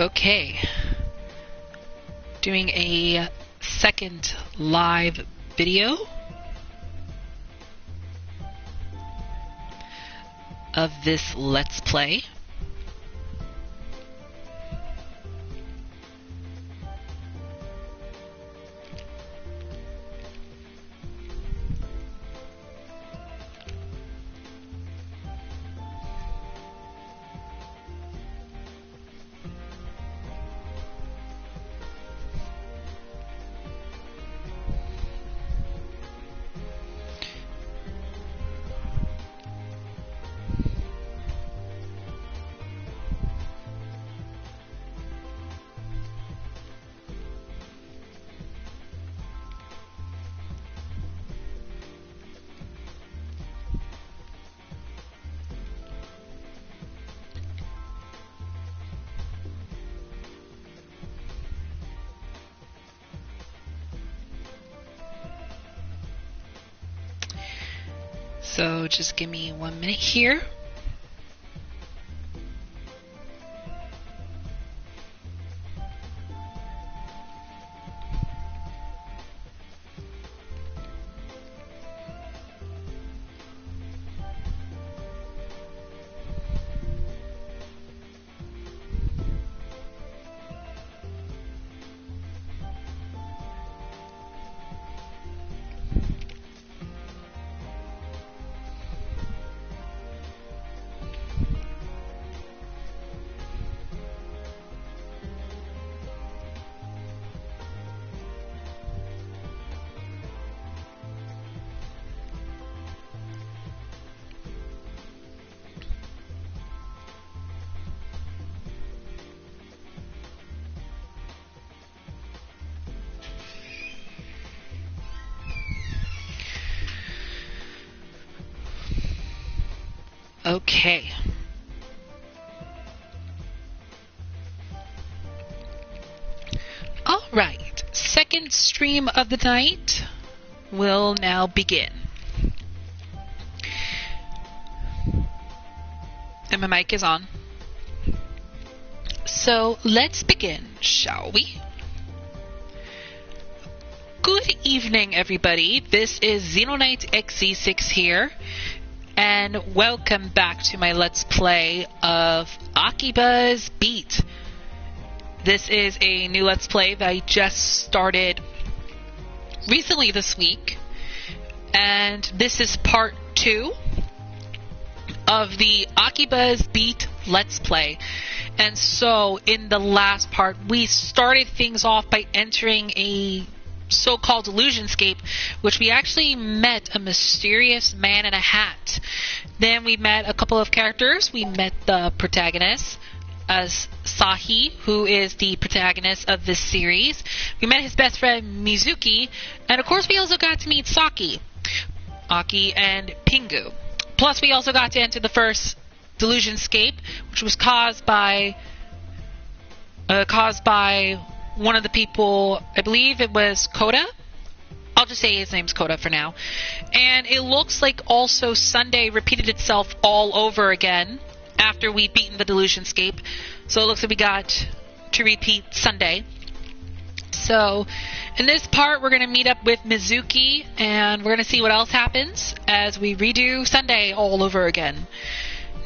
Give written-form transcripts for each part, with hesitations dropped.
Okay. Doing a second live video of this Let's Play. So just give me 1 minute here. Okay. All right. Second stream of the night will now begin. And my mic is on. So let's begin, shall we? Good evening, everybody. This is Xenoknight XZ6 here. And welcome back to my Let's Play of AKIBA'S Beat. This is a new Let's Play that I just started recently this week. And this is part 2 of the AKIBA'S Beat Let's Play. And so in the last part, we started things off by entering a so-called illusionscape, which we actually met a mysterious man in a hat. Then we met a couple of characters. We met the protagonist as Sahi, who is the protagonist of this series. We met his best friend Mizuki, and of course we also got to meet Saki, Aki, and Pingu. Plus we also got to enter the first delusionscape, which was caused by one of the people, I believe it was Koda. I'll just say his name's Koda for now. And it looks like also Sunday repeated itself all over again after we'd beaten the delusionscape. So it looks like we got to repeat Sunday. So in this part, we're going to meet up with Mizuki, and we're going to see what else happens as we redo Sunday all over again.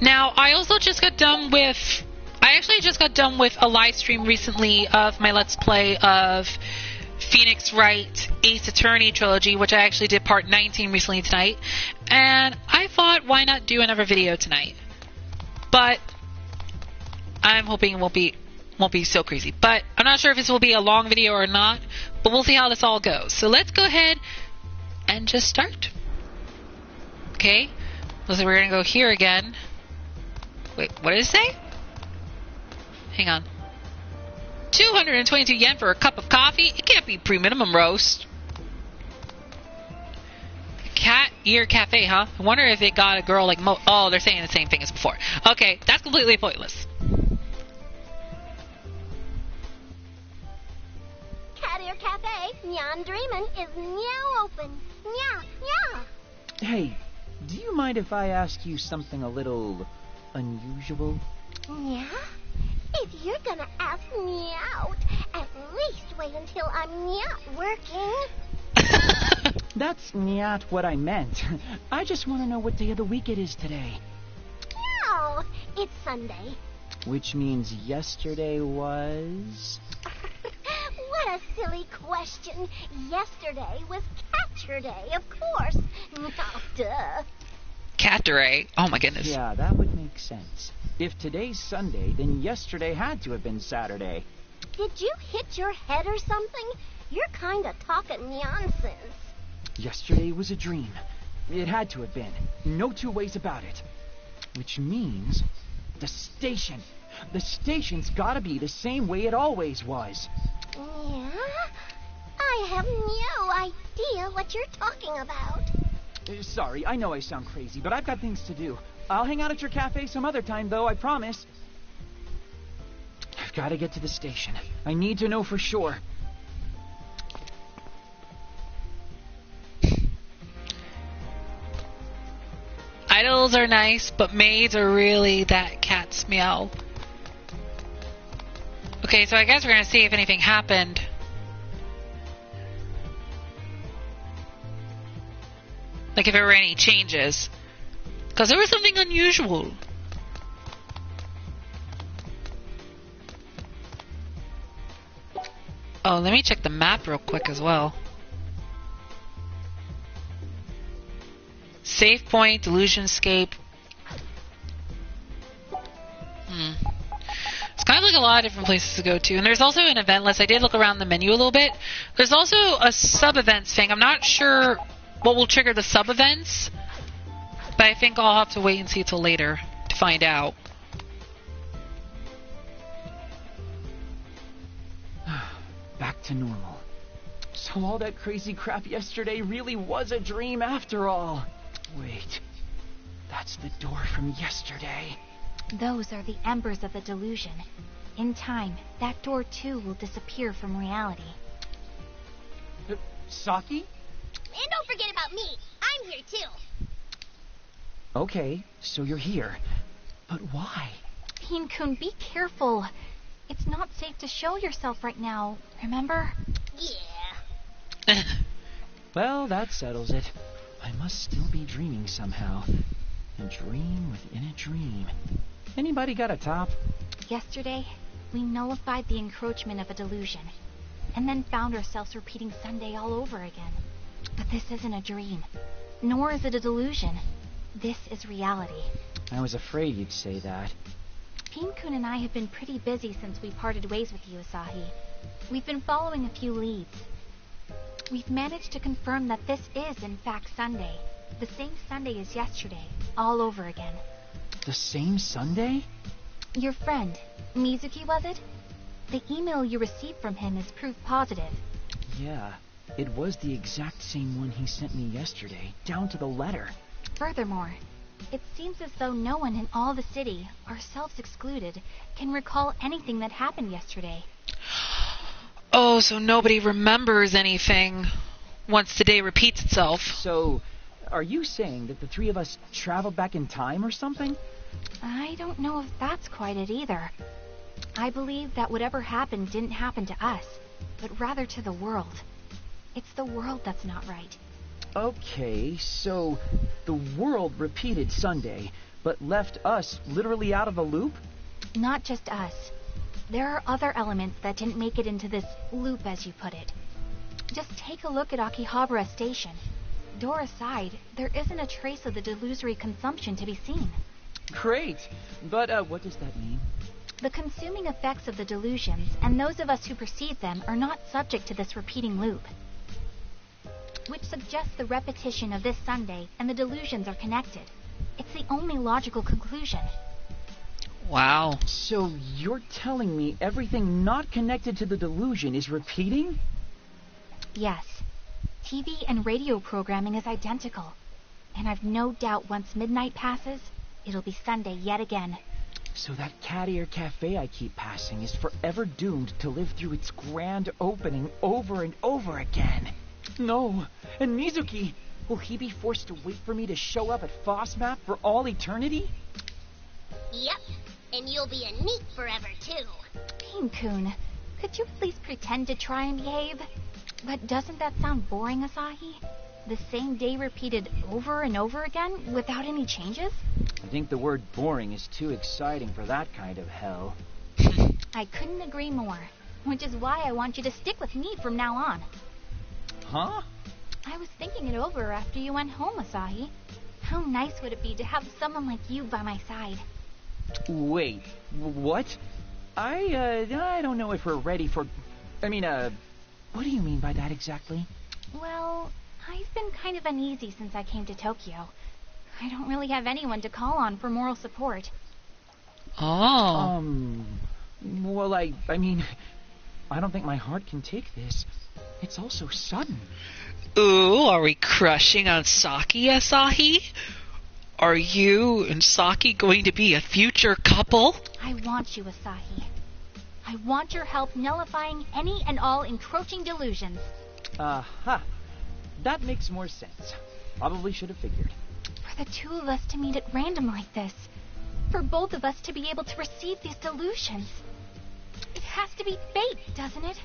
Now, I also just got done with... I actually just got done with a live stream recently of my Let's Play of Phoenix Wright Ace Attorney trilogy, which I actually did part 19 recently tonight. And I thought, why not do another video tonight? But I'm hoping it won't be so crazy. But I'm not sure if this will be a long video or not, but we'll see how this all goes. So let's go ahead and just start. Okay, so we're going to go here again. Wait, what did it say? Hang on. 222 yen for a cup of coffee? It can't be pre-minimum roast. Cat Ear Cafe, huh? I wonder if it got a girl like oh, they're saying the same thing as before. Okay, that's completely pointless. Cat Ear Cafe, Nyan Dreamin' is now open. Nya, nya. Hey, do you mind if I ask you something a little unusual? Yeah? If you're gonna ask me out, at least wait until I'm not working. That's not what I meant. I just want to know what day of the week it is today. No, it's Sunday. Which means yesterday was... What a silly question. Yesterday was Catcher Day, of course. Oh, duh. Catteray. Oh my goodness. Yeah, that would make sense. If today's Sunday, then yesterday had to have been Saturday. Did you hit your head or something? You're kind of talking nonsense. Yesterday was a dream. It had to have been. No two ways about it. Which means the station. The station's gotta be the same way it always was. Yeah? I have no idea what you're talking about. Sorry, I know I sound crazy, but I've got things to do. I'll hang out at your cafe some other time, though, I promise. I've got to get to the station. I need to know for sure. Idols are nice, but maids are really that cat's meow. Okay, so I guess we're gonna see if anything happened. Like if there were any changes. Because there was something unusual. Oh, let me check the map real quick as well. Save point, Delusionscape. It's kind of like a lot of different places to go to. And there's also an event list. I did look around the menu a little bit. There's also a sub-events thing. I'm not sure what will trigger the sub-events, but I think I'll have to wait and see till later to find out. Back to normal. So all that crazy crap yesterday really was a dream after all. Wait, that's the door from yesterday. Those are the embers of the delusion. In time, that door too will disappear from reality. Saki? And don't forget about me. I'm here too. Okay, so you're here. But why? Pin-kun, be careful. It's not safe to show yourself right now, remember? Yeah. Well, that settles it. I must still be dreaming somehow. A dream within a dream. Anybody got a top? Yesterday, we nullified the encroachment of a delusion, and then found ourselves repeating Sunday all over again. But this isn't a dream, nor is it a delusion. This is reality. I was afraid you'd say that. Pin-kun and I have been pretty busy since we parted ways with you, Asahi. We've been following a few leads. We've managed to confirm that this is, in fact, Sunday. The same Sunday as yesterday, all over again. The same Sunday? Your friend, Mizuki, was it? The email you received from him is proof positive. Yeah, it was the exact same one he sent me yesterday, down to the letter. Furthermore, it seems as though no one in all the city, ourselves excluded, can recall anything that happened yesterday. Oh, so nobody remembers anything once the day repeats itself. So, are you saying that the three of us traveled back in time or something? I don't know if that's quite it either. I believe that whatever happened didn't happen to us, but rather to the world. It's the world that's not right. Okay, so the world repeated Sunday, but left us literally out of the loop? Not just us. There are other elements that didn't make it into this loop, as you put it. Just take a look at Akihabara Station. Door aside, there isn't a trace of the delusory consumption to be seen. Great, but what does that mean? The consuming effects of the delusions, and those of us who perceive them, are not subject to this repeating loop. Which suggests the repetition of this Sunday and the delusions are connected. It's the only logical conclusion. Wow. So you're telling me everything not connected to the delusion is repeating? Yes. TV and radio programming is identical. And I've no doubt once midnight passes, it'll be Sunday yet again. So that cat ear cafe I keep passing is forever doomed to live through its grand opening over and over again. No. And Mizuki, will he be forced to wait for me to show up at FOSMAP for all eternity? Yep. And you'll be a neat forever, too. Peen-kun, could you please pretend to try and behave? But doesn't that sound boring, Asahi? The same day repeated over and over again without any changes? I think the word boring is too exciting for that kind of hell. I couldn't agree more, which is why I want you to stick with me from now on. Huh? I was thinking it over after you went home, Asahi. How nice would it be to have someone like you by my side? Wait, what? I don't know if we're ready for... what do you mean by that exactly? Well, I've been kind of uneasy since I came to Tokyo. I don't really have anyone to call on for moral support. Oh. Well, I don't think my heart can take this. It's all so sudden. Ooh, are we crushing on Saki, Asahi? Are you and Saki going to be a future couple? I want you, Asahi. I want your help nullifying any and all encroaching delusions. Aha. That makes more sense. Probably should have figured. For the two of us to meet at random like this. For both of us to be able to receive these delusions. It has to be fate, doesn't it?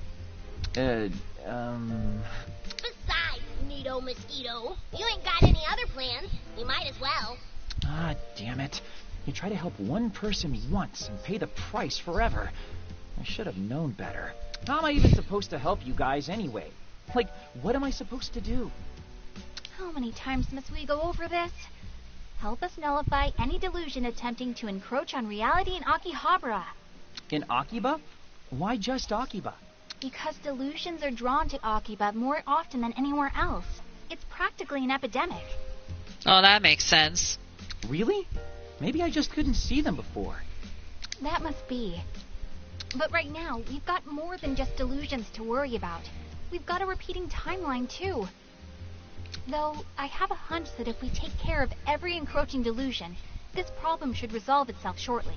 Besides, Neato Mosquito, you ain't got any other plans. You might as well. Ah, damn it. You try to help one person once and pay the price forever. I should have known better. How am I even supposed to help you guys anyway? Like, what am I supposed to do? How many times must we go over this? Help us nullify any delusion attempting to encroach on reality in Akihabara. In Akiba? Why just Akiba? Because delusions are drawn to Akiba more often than anywhere else. It's practically an epidemic. Oh, that makes sense. Really? Maybe I just couldn't see them before. That must be. But right now, we've got more than just delusions to worry about. We've got a repeating timeline, too. Though, I have a hunch that if we take care of every encroaching delusion, this problem should resolve itself shortly.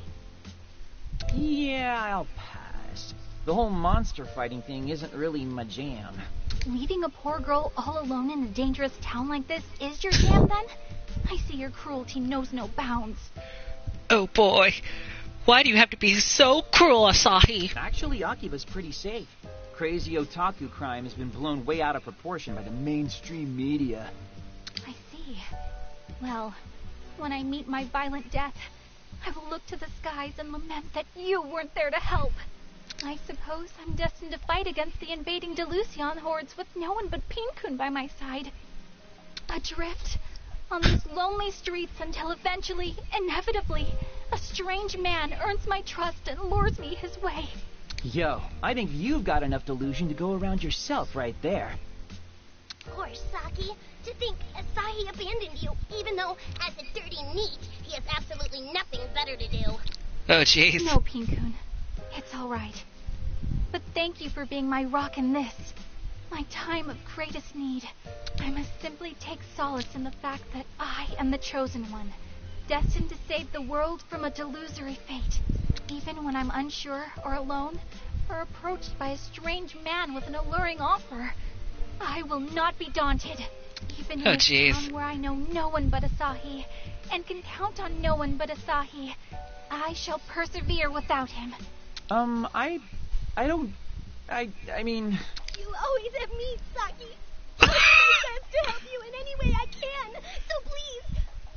Yeah, I'll pass. The whole monster fighting thing isn't really my jam. Leaving a poor girl all alone in a dangerous town like this is your jam, then? I see your cruelty knows no bounds. Oh boy. Why do you have to be so cruel, Asahi? Actually, Akiba's pretty safe. Crazy otaku crime has been blown way out of proportion by the mainstream media. I see. Well, when I meet my violent death, I will look to the skies and lament that you weren't there to help. I suppose I'm destined to fight against the invading Delusion hordes with no one but Peen-kun by my side. Adrift on these lonely streets until eventually, inevitably, a strange man earns my trust and lures me his way. Yo, I think you've got enough delusion to go around yourself right there. Poor Saki. To think Asahi abandoned you, even though, as a dirty neat, he has absolutely nothing better to do. Oh, jeez. No, Peen-kun. It's all right. But thank you for being my rock in this, my time of greatest need. I must simply take solace in the fact that I am the chosen one, destined to save the world from a delusory fate. Even when I'm unsure or alone, or approached by a strange man with an alluring offer, I will not be daunted. Even in a town where I know no one but Asahi, and can count on no one but Asahi, I shall persevere without him. I mean... You always have me, Saki. I'll do my best to help you in any way I can. So please,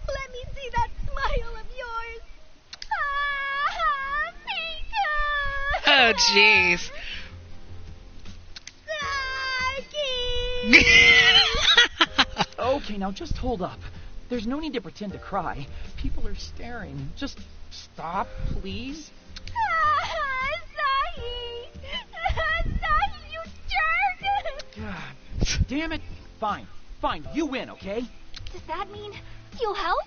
let me see that smile of yours. Ah, Pika! Oh, jeez. Saki! Okay, now just hold up. There's no need to pretend to cry. People are staring. Just stop, please. Asahi! Asahi, you jerk! God damn it. Fine, you win, okay? Does that mean you'll help?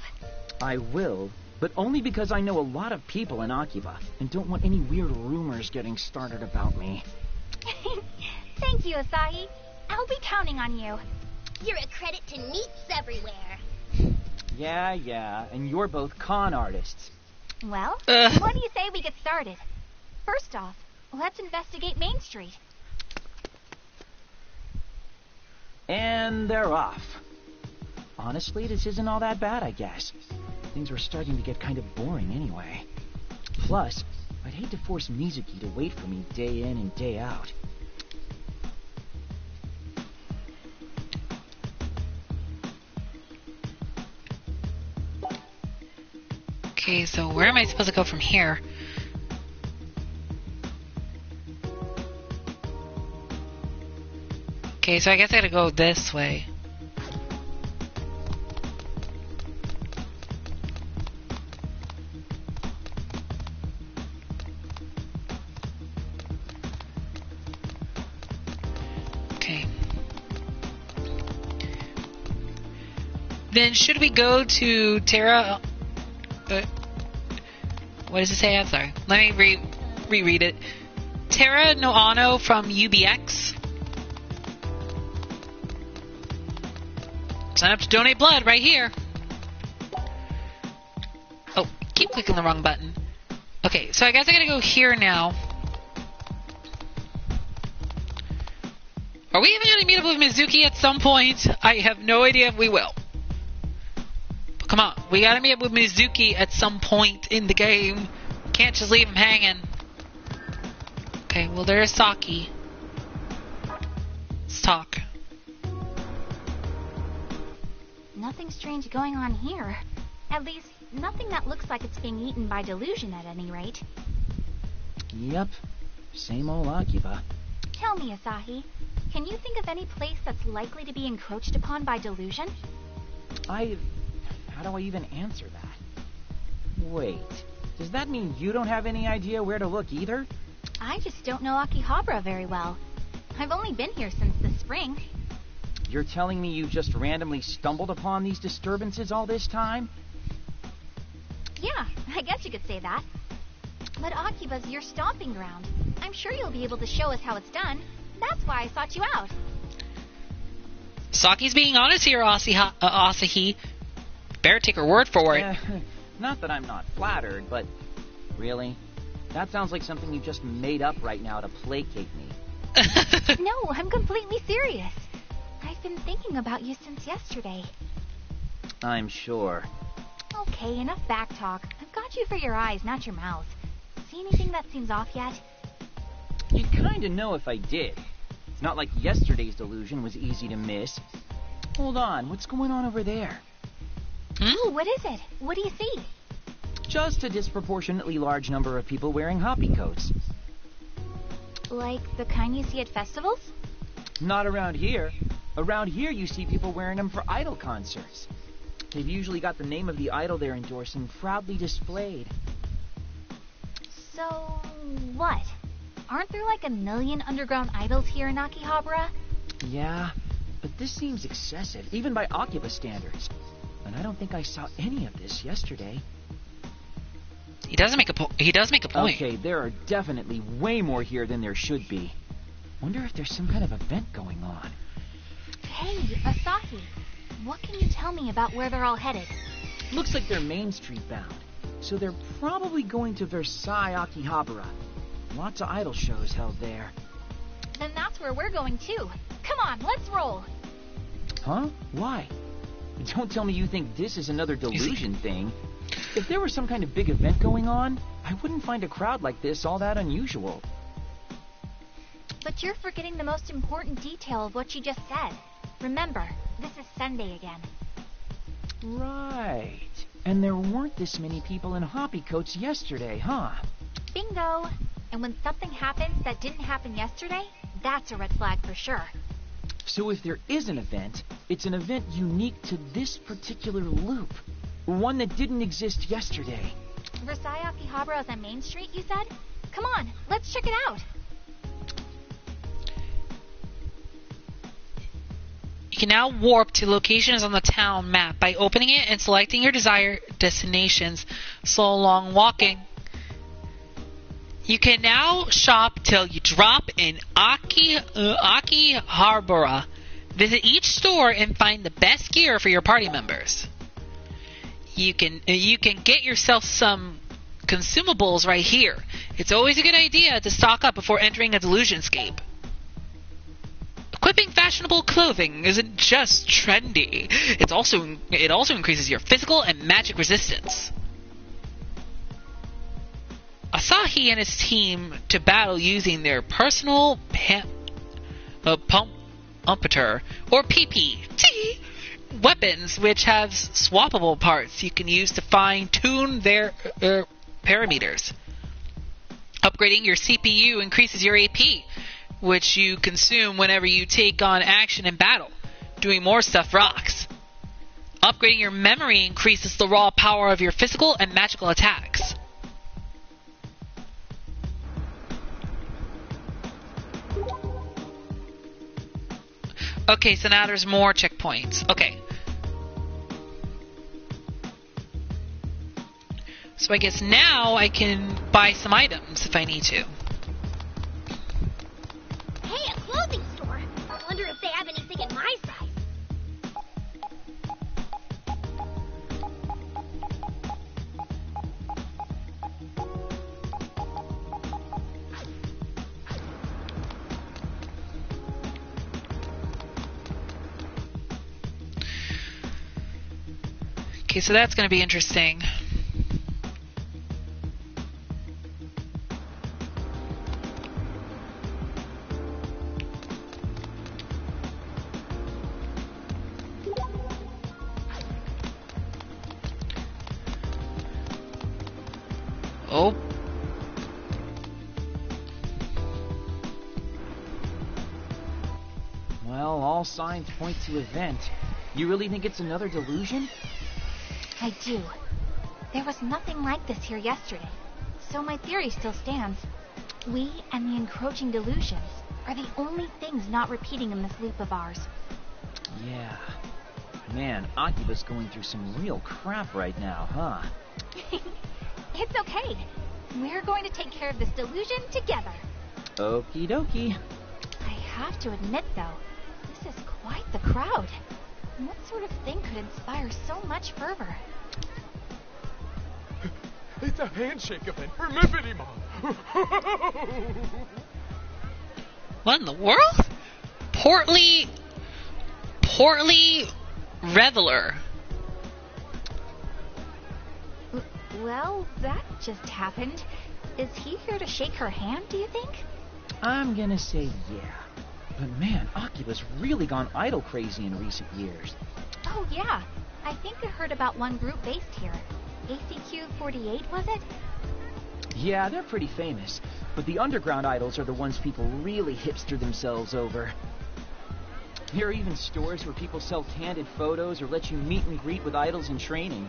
I will, but only because I know a lot of people in Akiba and don't want any weird rumors getting started about me. Thank you, Asahi. I'll be counting on you. You're a credit to neats everywhere. Yeah, and you're both con artists. Well, what do you say we get started? First off, let's investigate Main Street. And they're off. Honestly, this isn't all that bad, I guess. Things were starting to get kind of boring anyway. Plus, I'd hate to force Mizuki to wait for me day in and day out. Okay, so where am I supposed to go from here? Okay, so I guess I gotta go this way. Okay. Then should we go to Terra... what does it say? I'm sorry. Let me reread it. Terra no Ano from UBX. Sign up to donate blood right here. Oh, keep clicking the wrong button. Okay, so I guess I gotta go here now. Are we even gonna meet up with Mizuki at some point? I have no idea if we will. But come on, we gotta meet up with Mizuki at some point in the game. Can't just leave him hanging. Okay, well there's Saki. Let's talk. Nothing strange going on here. At least, nothing that looks like it's being eaten by delusion at any rate. Yep. Same old Akiba. Tell me, Asahi, can you think of any place that's likely to be encroached upon by delusion? How do I even answer that? Wait, does that mean you don't have any idea where to look either? I just don't know Akihabara very well. I've only been here since the spring. You're telling me you just randomly stumbled upon these disturbances all this time? Yeah, I guess you could say that. But Akiba's your stomping ground. I'm sure you'll be able to show us how it's done. That's why I sought you out. Saki's being honest here, Asahi. Better take her word for it. Not that I'm not flattered, but really? That sounds like something you just made up right now to placate me. No, I'm completely serious. I've been thinking about you since yesterday. I'm sure. Okay, enough back talk. I've got you for your eyes, not your mouth. See anything that seems off yet? You'd kinda know if I did. It's not like yesterday's delusion was easy to miss. Hold on, what's going on over there? Ooh, what is it? What do you see? Just a disproportionately large number of people wearing hoppy coats. Like the kind you see at festivals? Not around here. Around here you see people wearing them for idol concerts. They've usually got the name of the idol they're endorsing proudly displayed. So, what? Aren't there like 1 million underground idols here in Akihabara? Yeah, but this seems excessive, even by Akiba standards. And I don't think I saw any of this yesterday. He does make a point. Okay, there are definitely way more here than there should be. Wonder if there's some kind of event going on. Hey, Asahi, what can you tell me about where they're all headed? Looks like they're Main Street bound. So they're probably going to Versailles, Akihabara. Lots of idol shows held there. Then that's where we're going too. Come on, let's roll. Huh? Why? Don't tell me you think this is another delusion thing. If there was some kind of big event going on, I wouldn't find a crowd like this all that unusual. But you're forgetting the most important detail of what you just said. Remember, this is Sunday again. Right. And there weren't this many people in hoppy coats yesterday, huh? Bingo! And when something happens that didn't happen yesterday, that's a red flag for sure. So if there is an event, it's an event unique to this particular loop. One that didn't exist yesterday. Versailles Akihabara is on Main Street, you said? Come on, let's check it out. You can now warp to locations on the town map by opening it and selecting your desired destinations. So long walking. You can now shop till you drop in Akihabara. Visit each store and find the best gear for your party members. You can get yourself some consumables right here. It's always a good idea to stock up before entering a delusionscape. Equipping fashionable clothing isn't just trendy. It also increases your physical and magic resistance. Asahi and his team to battle using their personal pumpeter, or PP, weapons, which have swappable parts you can use to fine-tune their parameters. Upgrading your CPU increases your AP, which you consume whenever you take on action in battle. Doing more stuff rocks. Upgrading your memory increases the raw power of your physical and magical attacks. Okay, so now there's more checkpoints. Okay. So I guess now I can buy some items if I need to. Hey, a clothing store. I wonder if they have anything in my size. Okay, so that's going to be interesting. Oh. Well, all signs point to a vent. You really think it's another delusion? I do. There was nothing like this here yesterday, so my theory still stands. We and the encroaching delusions are the only things not repeating in this loop of ours. Yeah. Man, AKIBA'S going through some real crap right now, huh? It's okay. We're going to take care of this delusion together. Okie dokie. I have to admit, though, this is quite the crowd. What sort of thing could inspire so much fervor? It's a handshake event for Mippity Mom. What in the world? Portly reveler. Well, that just happened. Is he here to shake her hand, do you think? I'm gonna say yeah. But man, AKIBA'S really gone idol crazy in recent years. Oh, yeah. I think I heard about one group based here. ACQ-48, was it? Yeah, they're pretty famous. But the underground idols are the ones people really hipster themselves over. There are even stores where people sell candid photos or let you meet and greet with idols in training.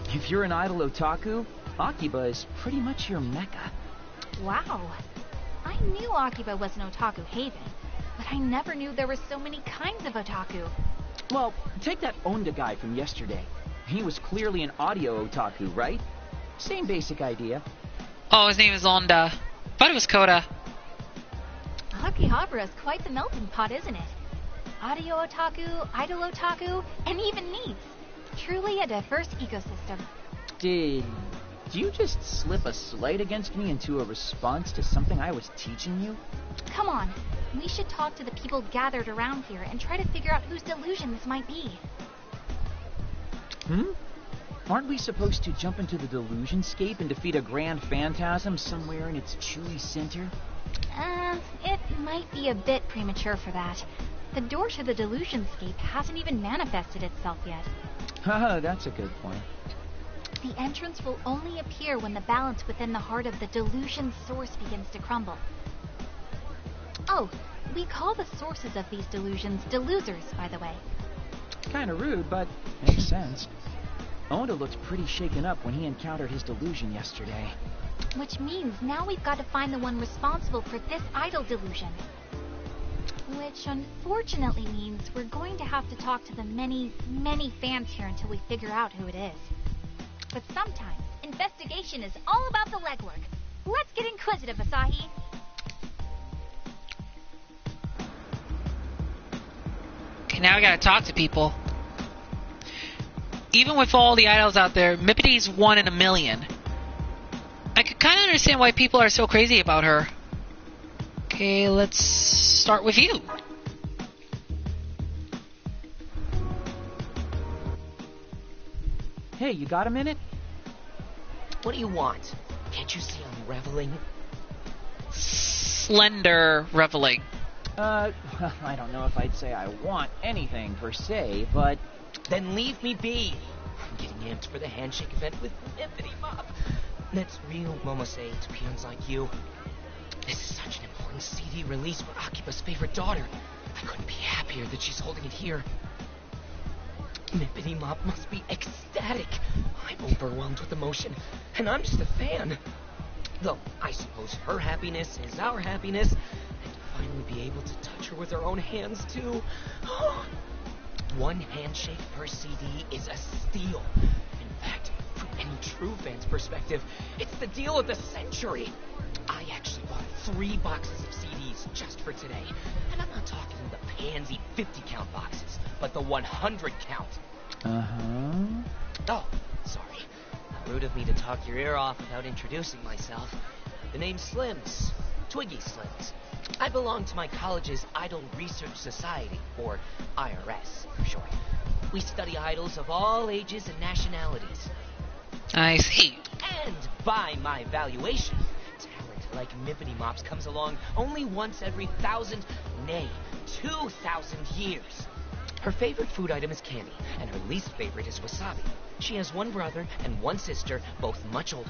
If you're an idol otaku, AKIBA is pretty much your mecca. Wow. I knew Akiba was an otaku haven, but I never knew there were so many kinds of otaku. Well, take that Onda guy from yesterday. He was clearly an audio otaku, right? Same basic idea. Oh, his name is Onda. Thought it was Koda. Akihabara is quite the melting pot, isn't it? Audio otaku, idol otaku, and even needs. Truly a diverse ecosystem. Did you just slip a slight against me into a response to something I was teaching you? Come on, we should talk to the people gathered around here and try to figure out whose delusion this might be. Aren't we supposed to jump into the delusionscape and defeat a grand phantasm somewhere in its chewy center? It might be a bit premature for that. The door to the delusionscape hasn't even manifested itself yet. Haha, that's a good point. The entrance will only appear when the balance within the heart of the delusion source begins to crumble. Oh, we call the sources of these delusions delusers, by the way. Kinda rude, but makes sense. Onda looked pretty shaken up when he encountered his delusion yesterday. Which means now we've got to find the one responsible for this idol delusion. Which unfortunately means we're going to have to talk to the many, many fans here until we figure out who it is. But sometimes, investigation is all about the legwork. Let's get inquisitive, Asahi. Okay, now I gotta talk to people. Even with all the idols out there, Mippity's 1 in a million. I could kind of understand why people are so crazy about her. Okay, let's start with you. Hey, you got a minute? What do you want? Can't you see I'm reveling? Slender reveling. Well, I don't know if I'd say I want anything per se, but... Then leave me be. I'm getting amped for the handshake event with Mippity Mop. That's real Momose to peons like you. This is such an important CD release for Akiba's favorite daughter. I couldn't be happier that she's holding it here. Mippity Mop must be ecstatic. I'm overwhelmed with emotion, and I'm just a fan. Though, I suppose her happiness is our happiness, and to finally be able to touch her with our own hands, too. One handshake per CD is a steal. In fact, from any true fan's perspective, it's the deal of the century. I actually bought 3 boxes of CDs just for today. And I'm not talking the pansy 50-count boxes, but the 100-count. Uh-huh. Oh, sorry. Rude of me to talk your ear off without introducing myself. The name's Slims. Twiggy Slims. I belong to my college's Idol Research Society, or IRS for short. We study idols of all ages and nationalities. I see. And by my valuation, talent like Mippity Mops comes along only once every 1,000, nay, 2,000 years. Her favorite food item is candy, and her least favorite is wasabi. She has 1 brother and 1 sister, both much older.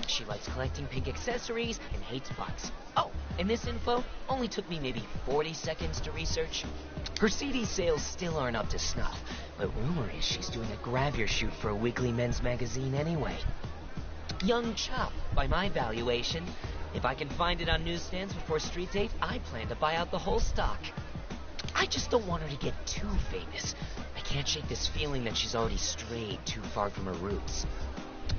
She likes collecting pink accessories and hates bugs. Oh, and this info only took me maybe 40 seconds to research. Her CD sales still aren't up to snuff, but rumor is she's doing a grab-your shoot for a weekly men's magazine anyway. Young chop, by my valuation. If I can find it on newsstands before street date, I plan to buy out the whole stock. I just don't want her to get too famous. I can't shake this feeling that she's already strayed too far from her roots.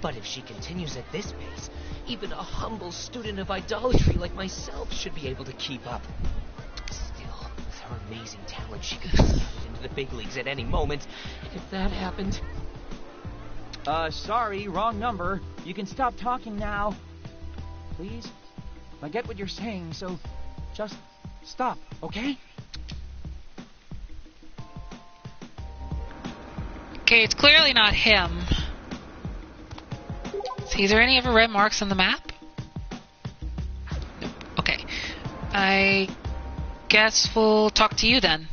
But if she continues at this pace, even a humble student of idolatry like myself should be able to keep up. Still, with her amazing talent, she could be scouted into the big leagues at any moment. And if that happened... Sorry, wrong number. You can stop talking now. Please? I get what you're saying, so just stop, okay? Okay, it's clearly not him. See, is there any other red marks on the map? Nope. Okay. I guess we'll talk to you then.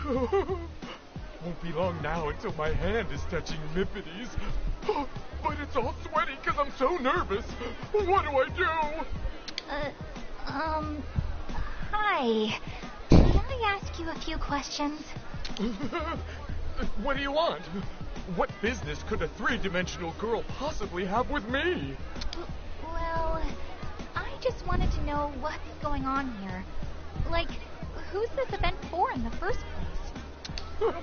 Won't be long now until my hand is touching Mippity's. But it's all sweaty because I'm so nervous. What do I do? Hi. Can I ask you a few questions? What do you want? What business could a 3-dimensional girl possibly have with me? Well, I just wanted to know what's going on here. Like, who's this event for in the first place?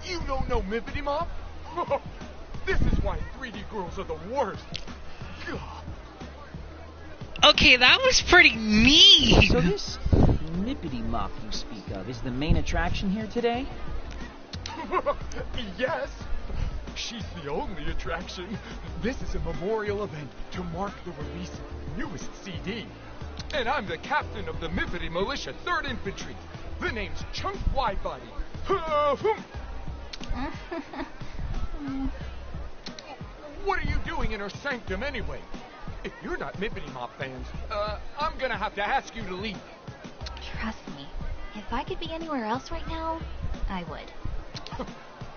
You don't know Mippity Mop? This is why 3D girls are the worst. Okay, that was pretty mean. So this Mippity Mop you speak of is the main attraction here today? Yes. She's the only attraction. This is a memorial event to mark the release of the newest CD. And I'm the captain of the Mippity Militia 3rd Infantry. The name's Chunk Widebody. What are you doing in her sanctum anyway? If you're not Mippity Mop fans, I'm gonna have to ask you to leave. Trust me, if I could be anywhere else right now, I would.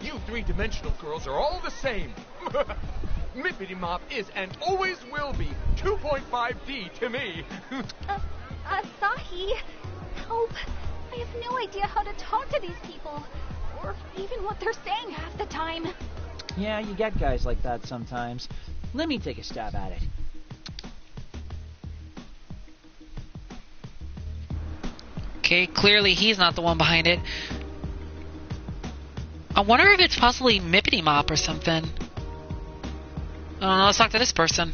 You 3-dimensional girls are all the same. Mippity Mop is and always will be 2.5D to me. Asahi, help. I have no idea how to talk to these people, or even what they're saying half the time. Yeah, you get guys like that sometimes. Let me take a stab at it. Okay, clearly he's not the one behind it. I wonder if it's possibly Mippity Mop or something. I don't know, let's talk to this person.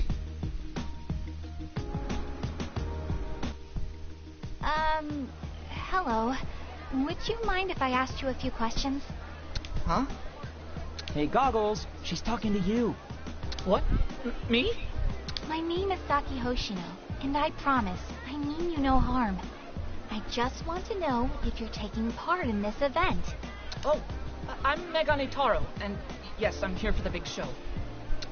Hello. Would you mind if I asked you a few questions? Huh? Hey, Goggles, she's talking to you. What? Me? My name is Saki Hoshino, and I promise, I mean you no harm. I just want to know if you're taking part in this event. Oh, I'm Megane Taro, and yes, I'm here for the big show.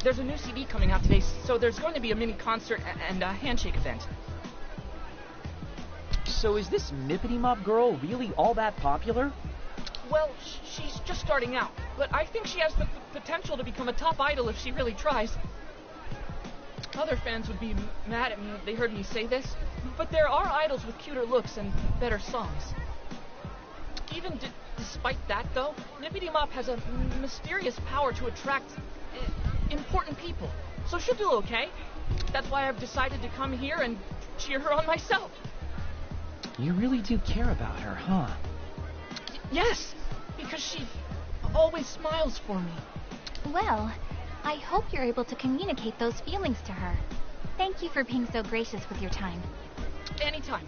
There's a new CD coming out today, so there's going to be a mini concert and a handshake event. So is this Mippity Mop girl really all that popular? Well, she's just starting out, but I think she has the potential to become a top idol if she really tries. Other fans would be mad at me if they heard me say this, but there are idols with cuter looks and better songs. Even despite that, though, Mippity Mop has a mysterious power to attract important people. So she'll do okay. That's why I've decided to come here and cheer her on myself. You really do care about her, huh? Yes, because she always smiles for me. Well, I hope you're able to communicate those feelings to her. Thank you for being so gracious with your time. Anytime.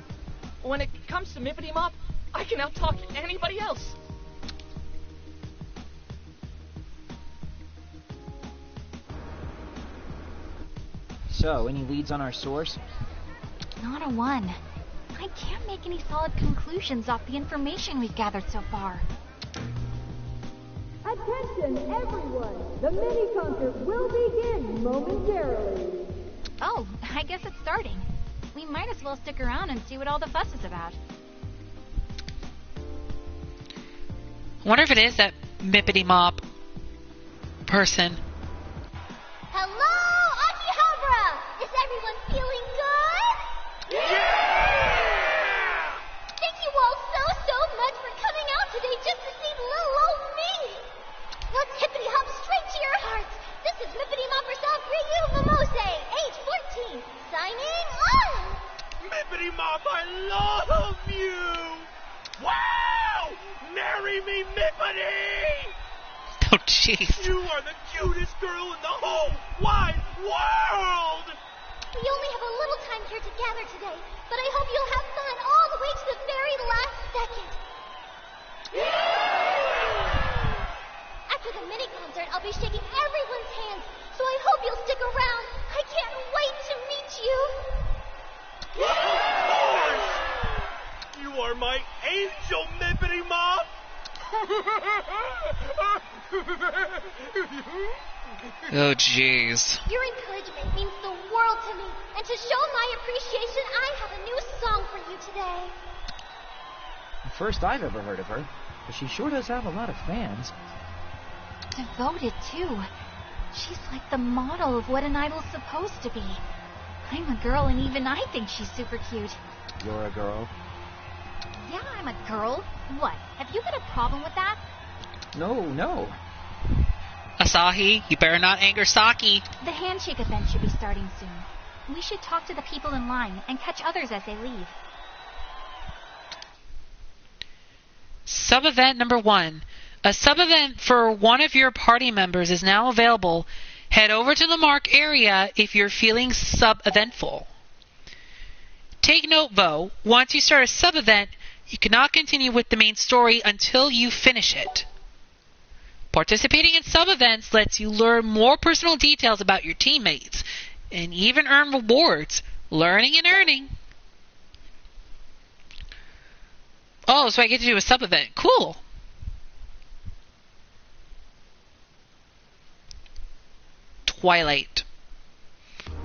When it comes to Mippity Mop, I can outtalk anybody else. So, any leads on our source? Not a one. I can't make any solid conclusions off the information we've gathered so far. Attention, everyone! The mini-concert will begin momentarily. Oh, I guess it's starting. We might as well stick around and see what all the fuss is about. I wonder if it is that Mippity Mop person. Hello, Akihabara! Is everyone feeling good? Yeah! Thank you all so much for coming out today just to see little old me! Let's hippity hop straight to your hearts! This is Mippity Mop herself, Ryu Momose, age 14, signing on! Mippity Mop, I love you! Wow! Marry me, Mippity! Oh, jeez. You are the cutest girl in the whole wide world! We only have a little time here to gather today, but I hope you'll have fun all the way to the very last second. After the mini concert, I'll be shaking everyone's hands, so I hope you'll stick around. I can't wait to meet you. Of course! You are my angel, Mippity Mop! Oh, jeez. Your encouragement means the world to me, and to show my appreciation, I have a new song for you today. The first I've ever heard of her, but she sure does have a lot of fans. Devoted, too. She's like the model of what an idol's supposed to be. I'm a girl, and even I think she's super cute. You're a girl? Yeah, I'm a girl. What? Have you got a problem with that? No. Asahi, you better not anger Saki. The handshake event should be starting soon. We should talk to the people in line and catch others as they leave. Sub-event number 1. A sub-event for one of your party members is now available. Head over to the mark area if you're feeling sub-eventful. Take note, though, once you start a sub-event, you cannot continue with the main story until you finish it. Participating in sub-events lets you learn more personal details about your teammates and even earn rewards, learning and earning. Oh, so I get to do a sub-event. Cool. Twilight.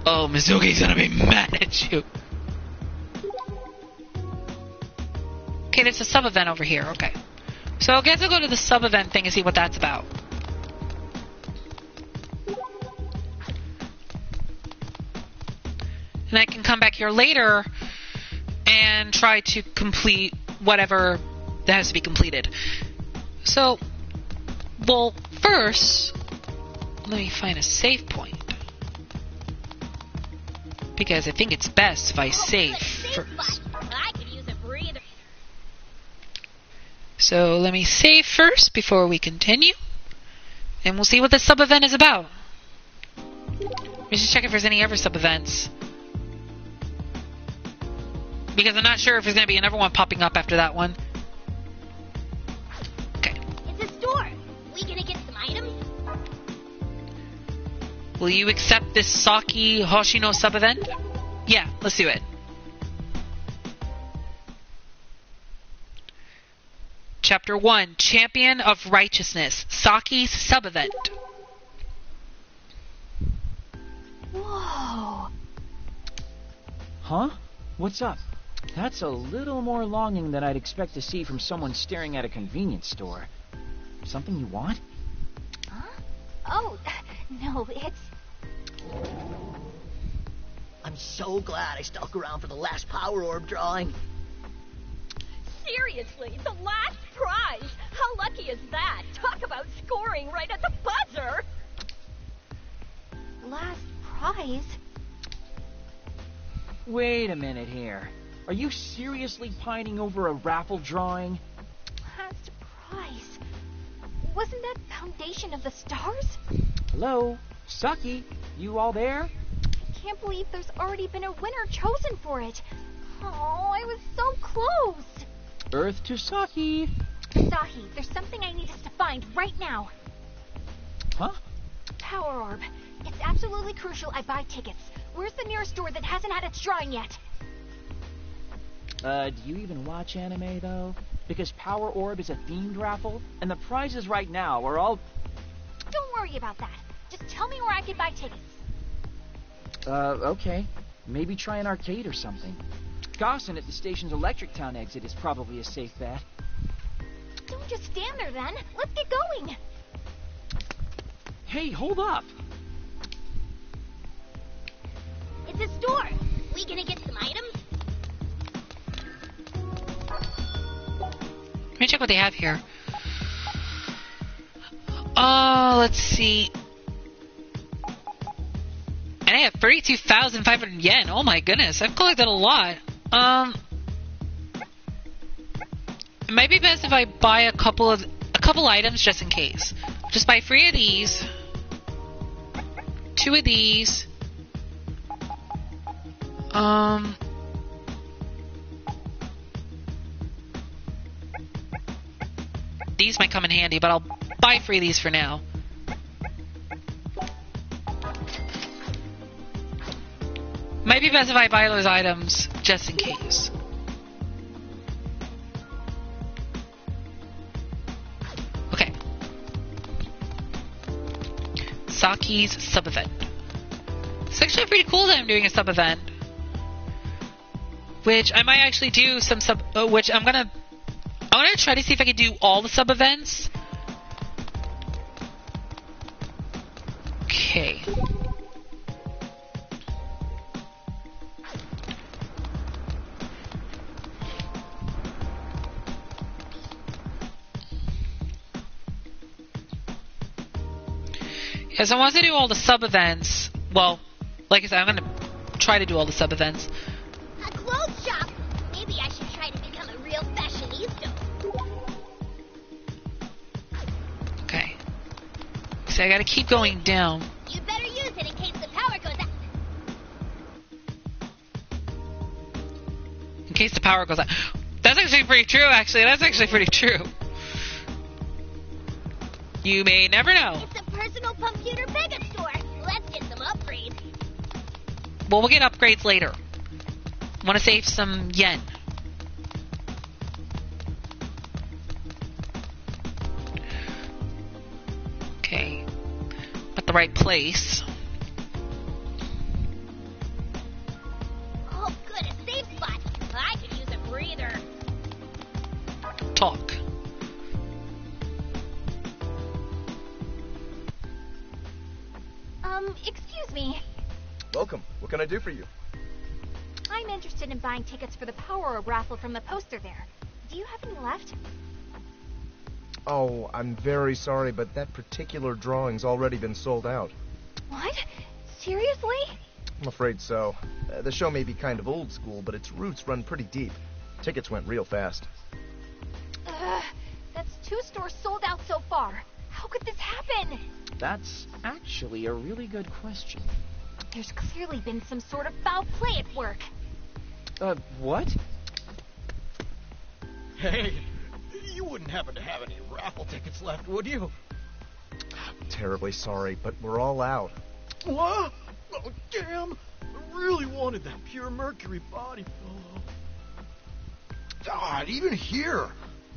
Oh, Mizuki's gonna be mad at you. Okay, there's a sub-event over here. Okay. So I guess I'll go to the sub-event thing and see what that's about. And I can come back here later and try to complete whatever that has to be completed. So, well, first, let me find a save point. Because I think it's best if I save first. I could use a breather. So let me save first before we continue. And we'll see what the sub-event is about. Let me just check if there's any other sub-events. Because I'm not sure if there's going to be another one popping up after that one. Okay. It's a store. We gonna get some items? Will you accept this Saki Hoshino sub-event? Yeah, let's do it. Chapter 1, Champion of Righteousness, Saki's sub-event. Whoa. Huh? What's up? That's a little more longing than I'd expect to see from someone staring at a convenience store. Something you want? Huh? Oh, no, it's... I'm so glad I stuck around for the last Power Orb drawing. Seriously, the last prize! How lucky is that? Talk about scoring right at the buzzer! last prize? Wait a minute here. Are you seriously pining over a raffle drawing? Last prize? Wasn't that Foundation of the Stars? Hello? Saki, you all there? I can't believe there's already been a winner chosen for it. Oh, I was so close. Earth to Saki. Sahi, there's something I need us to find right now. Huh? Power Orb. It's absolutely crucial I buy tickets. Where's the nearest store that hasn't had its drawing yet? Do you even watch anime, though? Because Power Orb is a themed raffle, and the prizes right now are all... Don't worry about that. Just tell me where I can buy tickets. Okay. Maybe try an arcade or something. Gossen at the station's Electric Town exit is probably a safe bet. Don't just stand there then. Let's get going. Hey, hold up! It's a store. We gonna get some items? Let me check what they have here. Let's see. And I have 32,500 yen. Oh my goodness, I've collected a lot. It might be best if I buy a couple items just in case. Just buy 3 of these, 2 of these. These might come in handy, but I'll buy 3 of these for now. Might be best if I buy those items just in case. Okay. Saki's sub-event. It's actually pretty cool that I'm doing a sub-event. Which I might actually do some which I'm gonna try to see if I can do all the sub-events. Okay. Because I want to do all the sub-events. Well, like I said, I'm going to try to do all the sub-events. A clothes shop! Maybe I should try to become a real fashionista. Okay. So I got to keep going down. You better use it in case the power goes out. In case the power goes out. That's actually pretty true, actually. That's actually pretty true. You may never know. It's a personal computer mega store. Let's get some upgrades. Well, we'll get upgrades later. Want to save some yen. Okay. At the right place. Oh, good, a safe spot. I could use a breather. Talk. Excuse me. Welcome. What can I do for you? I'm interested in buying tickets for the Power Orb raffle from the poster there. Do you have any left? Oh, I'm very sorry, but that particular drawing's already been sold out. What? Seriously? I'm afraid so. The show may be kind of old school, but its roots run pretty deep. Tickets went real fast. That's 2 stores sold out so far. How could this happen? That's actually a really good question. There's clearly been some sort of foul play at work. What? Hey, you wouldn't happen to have any raffle tickets left, would you? Terribly sorry, but we're all out. What? Oh, damn! I really wanted that pure mercury body pillow. God, even here,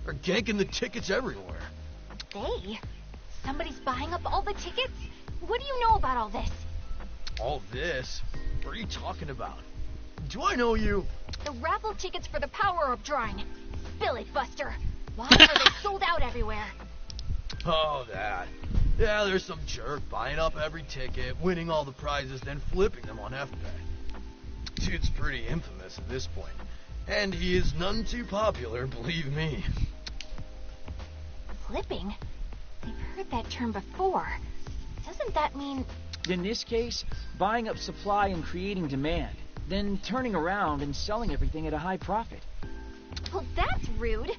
are ganking the tickets everywhere. They? Somebody's buying up all the tickets? What do you know about all this? All this? What are you talking about? Do I know you? The raffle tickets for the power-up drawing. Spill it, Buster. Why are they sold out everywhere? Oh, that. Yeah, there's some jerk buying up every ticket, winning all the prizes, then flipping them on FBay. Dude's pretty infamous at this point. And he is none too popular, believe me. Flipping? I've heard that term before. Doesn't that mean... In this case, buying up supply and creating demand, then turning around and selling everything at a high profit. Well, that's rude.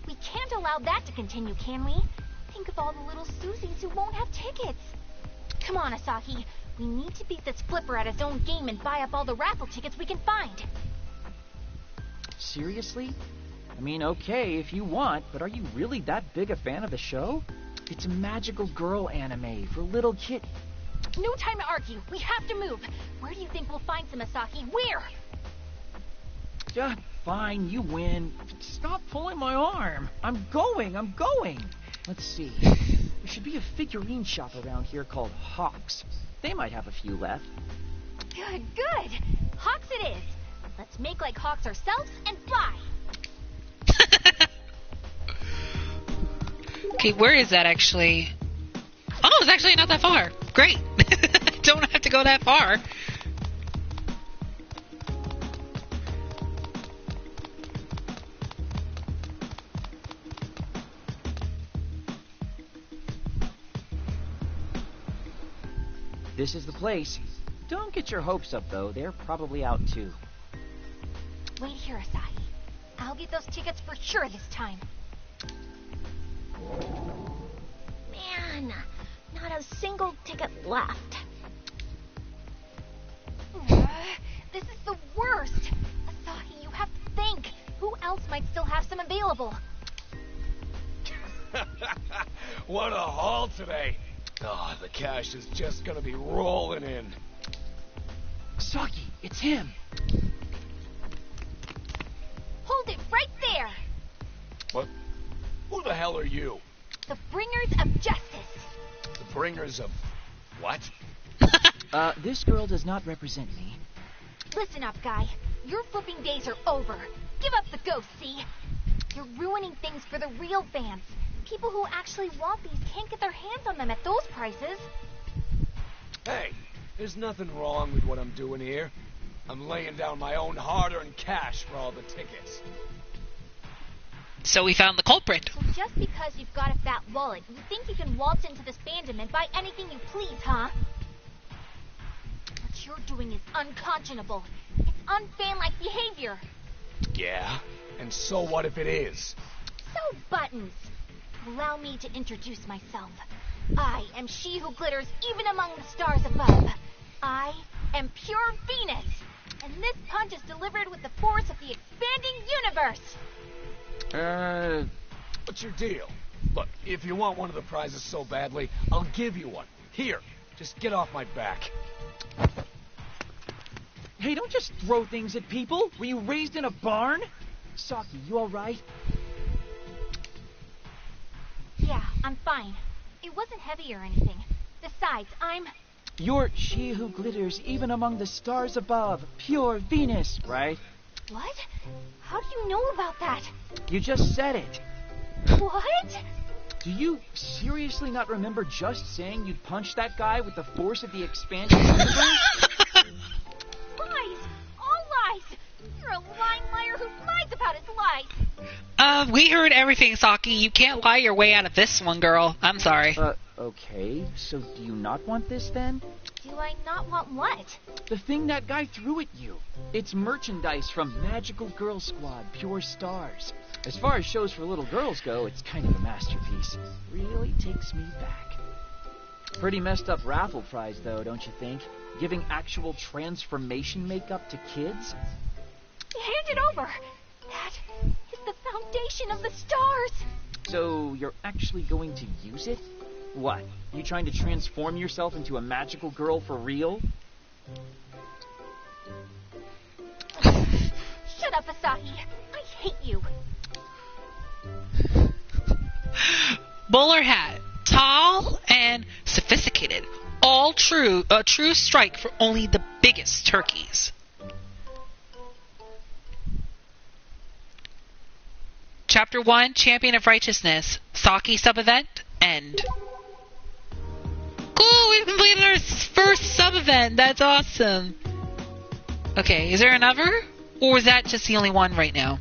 We can't allow that to continue, can we? Think of all the little Susies who won't have tickets. Come on, Asahi. We need to beat this flipper at his own game and buy up all the raffle tickets we can find. Seriously? I mean, okay, if you want, but are you really that big a fan of the show? It's a magical girl anime for little kids. No time to argue. We have to move. Where do you think we'll find some, Asahi? Where? Fine, you win. Stop pulling my arm. I'm going. Let's see. There should be a figurine shop around here called Hawks. They might have a few left. Good. Hawks it is. Let's make like Hawks ourselves and fly. Okay, where is that actually? Oh, it's actually not that far. Great. Don't have to go that far. This is the place. Don't get your hopes up, though. They're probably out, too. Wait here, Asahi. I'll get those tickets for sure this time. Man, not a single ticket left. This is the worst. Asahi, you have to think. Who else might still have some available? What a haul today. Oh, the cash is just gonna be rolling in. Saki, it's him. Hold it right there. What? Who the hell are you? The bringers of justice. The bringers of what? This girl does not represent me. Listen up, guy. Your flipping days are over. Give up the ghost, see? You're ruining things for the real fans. People who actually want these can't get their hands on them at those prices. Hey, there's nothing wrong with what I'm doing here. I'm laying down my own hard-earned cash for all the tickets. So we found the culprit. So just because you've got a fat wallet, you think you can waltz into this fandom and buy anything you please, huh? What you're doing is unconscionable. It's unfan-like behavior. Yeah? And so what if it is? So buttons. Allow me to introduce myself. I am she who glitters even among the stars above. I am pure Venus. And this punch is delivered with the force of the expanding universe. What's your deal? Look, if you want one of the prizes so badly, I'll give you one. Here, just get off my back. Hey, don't just throw things at people. Were you raised in a barn? Saki, you alright? Yeah, I'm fine. It wasn't heavy or anything. Besides, You're she who glitters even among the stars above, pure Venus, right? What? How do you know about that? You just said it. What? Do you seriously not remember just saying you'd punch that guy with the force of the expanding universe? Lies! All lies! You're a lying liar who lies about his lies! We heard everything, Saki. You can't lie your way out of this one, girl. I'm sorry. Okay. So do you not want this, then? Do I not want what? The thing that guy threw at you. It's merchandise from Magical Girl Squad, Pure Stars. As far as shows for little girls go, it's kind of a masterpiece. Really takes me back. Pretty messed up raffle prize, though, don't you think? Giving actual transformation makeup to kids? Hand it over! That is the foundation of the stars! So, you're actually going to use it? What? You trying to transform yourself into a magical girl for real? Shut up, Asahi. I hate you. Bowler hat. Tall and sophisticated. All true. A true strike for only the biggest turkeys. Chapter 1, Champion of Righteousness. Saki sub-event. End. Cool, we've completed our first sub-event. That's awesome. Okay, is there another? Or is that just the only one right now?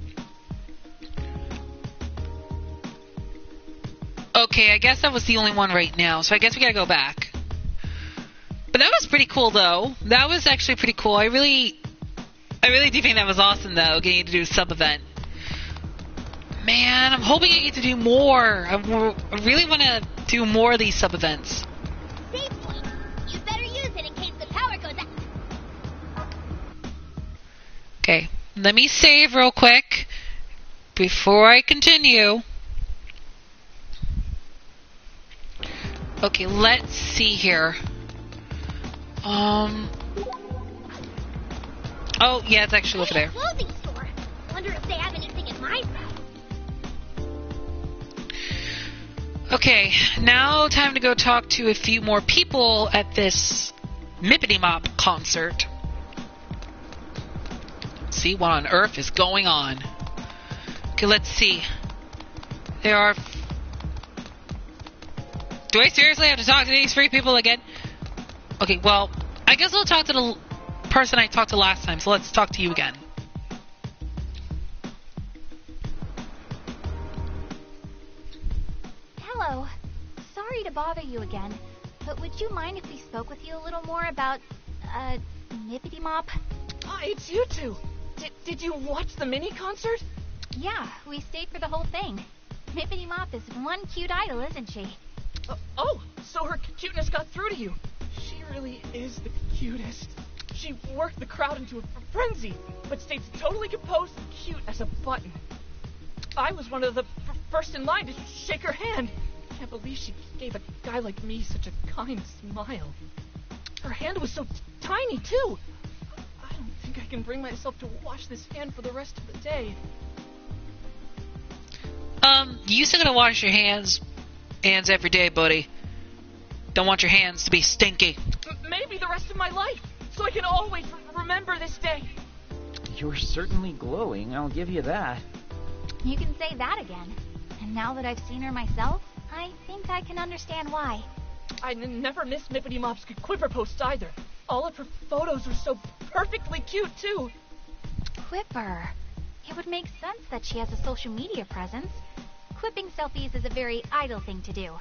Okay, I guess that was the only one right now, so I guess we gotta go back. But that was pretty cool, though. That was actually pretty cool. I really do think that was awesome, though, getting to do a sub-event. Man, I'm hoping I get to do more. I really want to do more of these sub-events. Save point. You better use it in case the power goes out. Okay, let me save real quick before I continue. Okay, let's see here. Oh, yeah, it's actually over there. Clothing store. Wonder if they have anything in my size. Okay, now time to go talk to a few more people at this Mippity Mop concert. See what on earth is going on. Okay, let's see. There are... Do I seriously have to talk to these three people again? Okay, well, I guess I'll talk to the person I talked to last time, so let's talk to you again. Hello. Sorry to bother you again, but would you mind if we spoke with you a little more about, Mippity Mop? Ah, it's you two. Did you watch the mini concert? Yeah, we stayed for the whole thing. Mippity Mop is one cute idol, isn't she? Oh, so her cuteness got through to you. She really is the cutest. She worked the crowd into a frenzy, but stayed totally composed and cute as a button. I was one of the first in line to shake her hand. Can't believe she gave a guy like me such a kind smile. Her hand was so tiny, too. I don't think I can bring myself to wash this hand for the rest of the day. You still gotta wash your hands every day, buddy. Don't want your hands to be stinky. Maybe the rest of my life, so I can always remember this day. You're certainly glowing, I'll give you that. You can say that again. And now that I've seen her myself, I think I can understand why. I never missed Mippity Mop's Quipper posts either. All of her photos are so perfectly cute, too. Quipper. It would make sense that she has a social media presence. Quipping selfies is a very idle thing to do.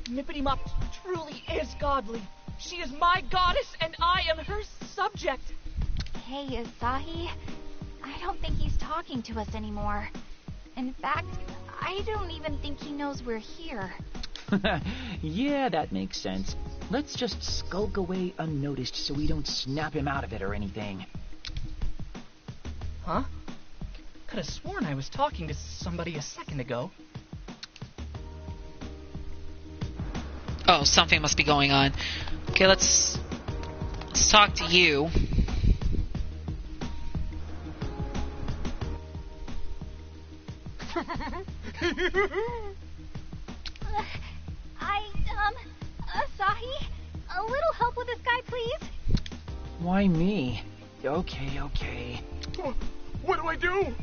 Mippity Mop truly is godly. She is my goddess, and I am her subject. Hey, Asahi. I don't think he's talking to us anymore. In fact, I don't even think he knows we're here. Yeah, that makes sense. Let's just skulk away unnoticed so we don't snap him out of it or anything. Huh? Could have sworn I was talking to somebody a second ago. Oh, something must be going on. Okay, let's talk to you. Asahi? A little help with this guy, please? Why me? Okay. What do?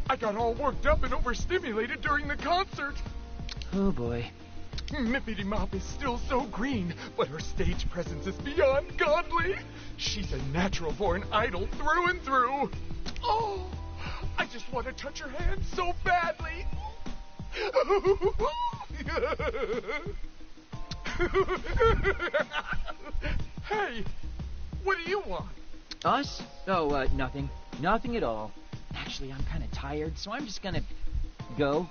I got all worked up and overstimulated during the concert. Oh boy. Mippity Mop is still so green, but her stage presence is beyond godly. She's a natural born idol through and through. Oh, I just want to touch her hand so badly. Hey, what do you want? Us? Oh, nothing. Nothing at all. Actually, I'm kind of tired, so I'm just gonna go.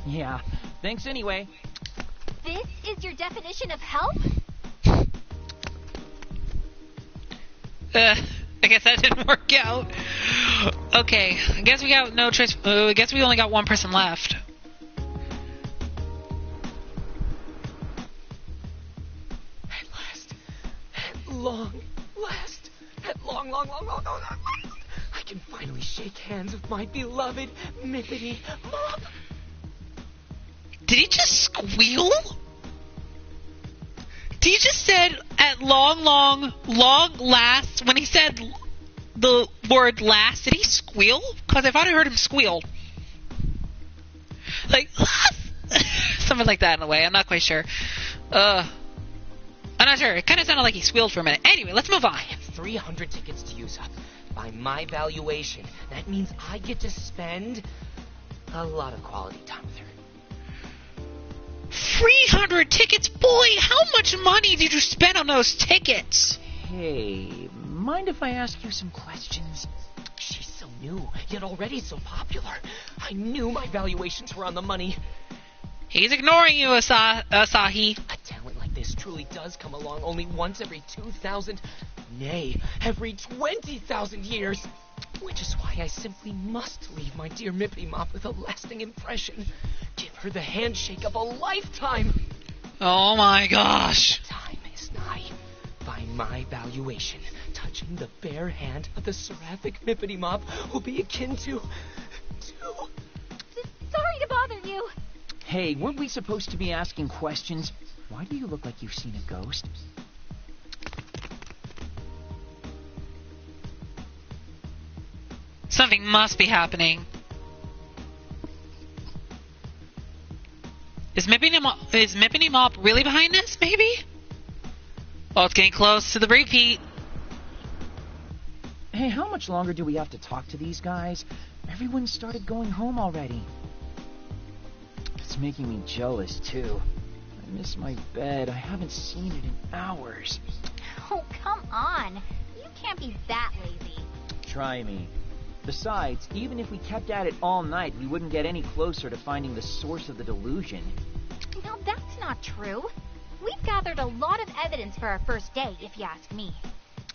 Yeah, thanks anyway. This is your definition of help? I guess that didn't work out. Okay, I guess we got no choice. I guess we only got one person left. At last. At long last. At long last. I can finally shake hands with my beloved Mippity Mop. Did he just squeal? He just said at long last, when he said the word last, did he squeal? Because I thought I heard him squeal. Like, something like that in a way. I'm not quite sure. I'm not sure. It kind of sounded like he squealed for a minute. Anyway, let's move on. I have 300 tickets to use up. By my valuation, that means I get to spend a lot of quality time with her. 300 tickets? Boy, how much money did you spend on those tickets? Hey, mind if I ask you some questions? She's so new, yet already so popular. I knew my valuations were on the money. He's ignoring you, Asahi. A talent like this truly does come along only once every 2,000, nay, every 20,000 years. Which is why I simply must leave my dear Mippity Mop with a lasting impression. Give her the handshake of a lifetime. Oh my gosh. Time is nigh. By my valuation, touching the bare hand of the seraphic Mippity Mop will be akin to... Sorry to bother you. Hey, weren't we supposed to be asking questions? Why do you look like you've seen a ghost? Something must be happening. Is Mippity Mop really behind this, maybe? Oh, it's getting close to the repeat. Hey, how much longer do we have to talk to these guys? Everyone started going home already. It's making me jealous, too. I miss my bed. I haven't seen it in hours. Oh, come on. You can't be that lazy. Try me. Besides, even if we kept at it all night, we wouldn't get any closer to finding the source of the delusion. Now, that's not true. We've gathered a lot of evidence for our first day, if you ask me.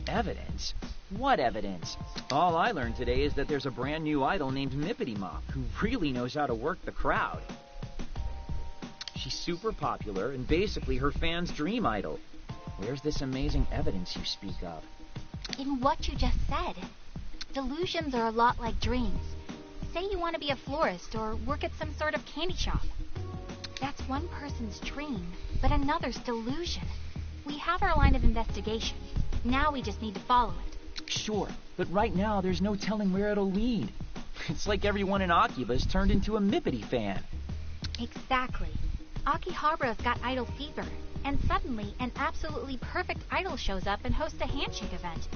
Evidence? What evidence? All I learned today is that there's a brand new idol named Mippity Mop who really knows how to work the crowd. She's super popular and basically her fans' dream idol. Where's this amazing evidence you speak of? In what you just said. Delusions are a lot like dreams. Say you want to be a florist or work at some sort of candy shop. That's one person's dream, but another's delusion. We have our line of investigation. Now we just need to follow it. Sure, but right now there's no telling where it'll lead. It's like everyone in AKIBA'S turned into a Mippity fan. Exactly. Akihabara's got idol fever, and suddenly an absolutely perfect idol shows up and hosts a handshake event.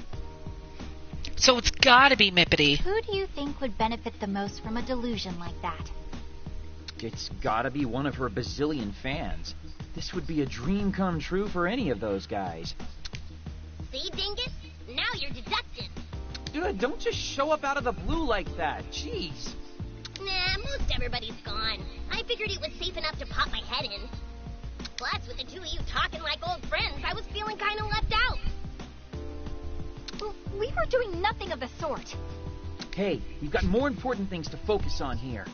So it's gotta be Mippity. Who do you think would benefit the most from a delusion like that? It's gotta be one of her bazillion fans. This would be a dream come true for any of those guys. See, Dingus? Now you're deducting. Dude, don't just show up out of the blue like that. Jeez. Nah, most everybody's gone. I figured it was safe enough to pop my head in. Plus, with the two of you talking like old friends, I was feeling kind of left out. We were doing nothing of the sort. Hey, we've got more important things to focus on here.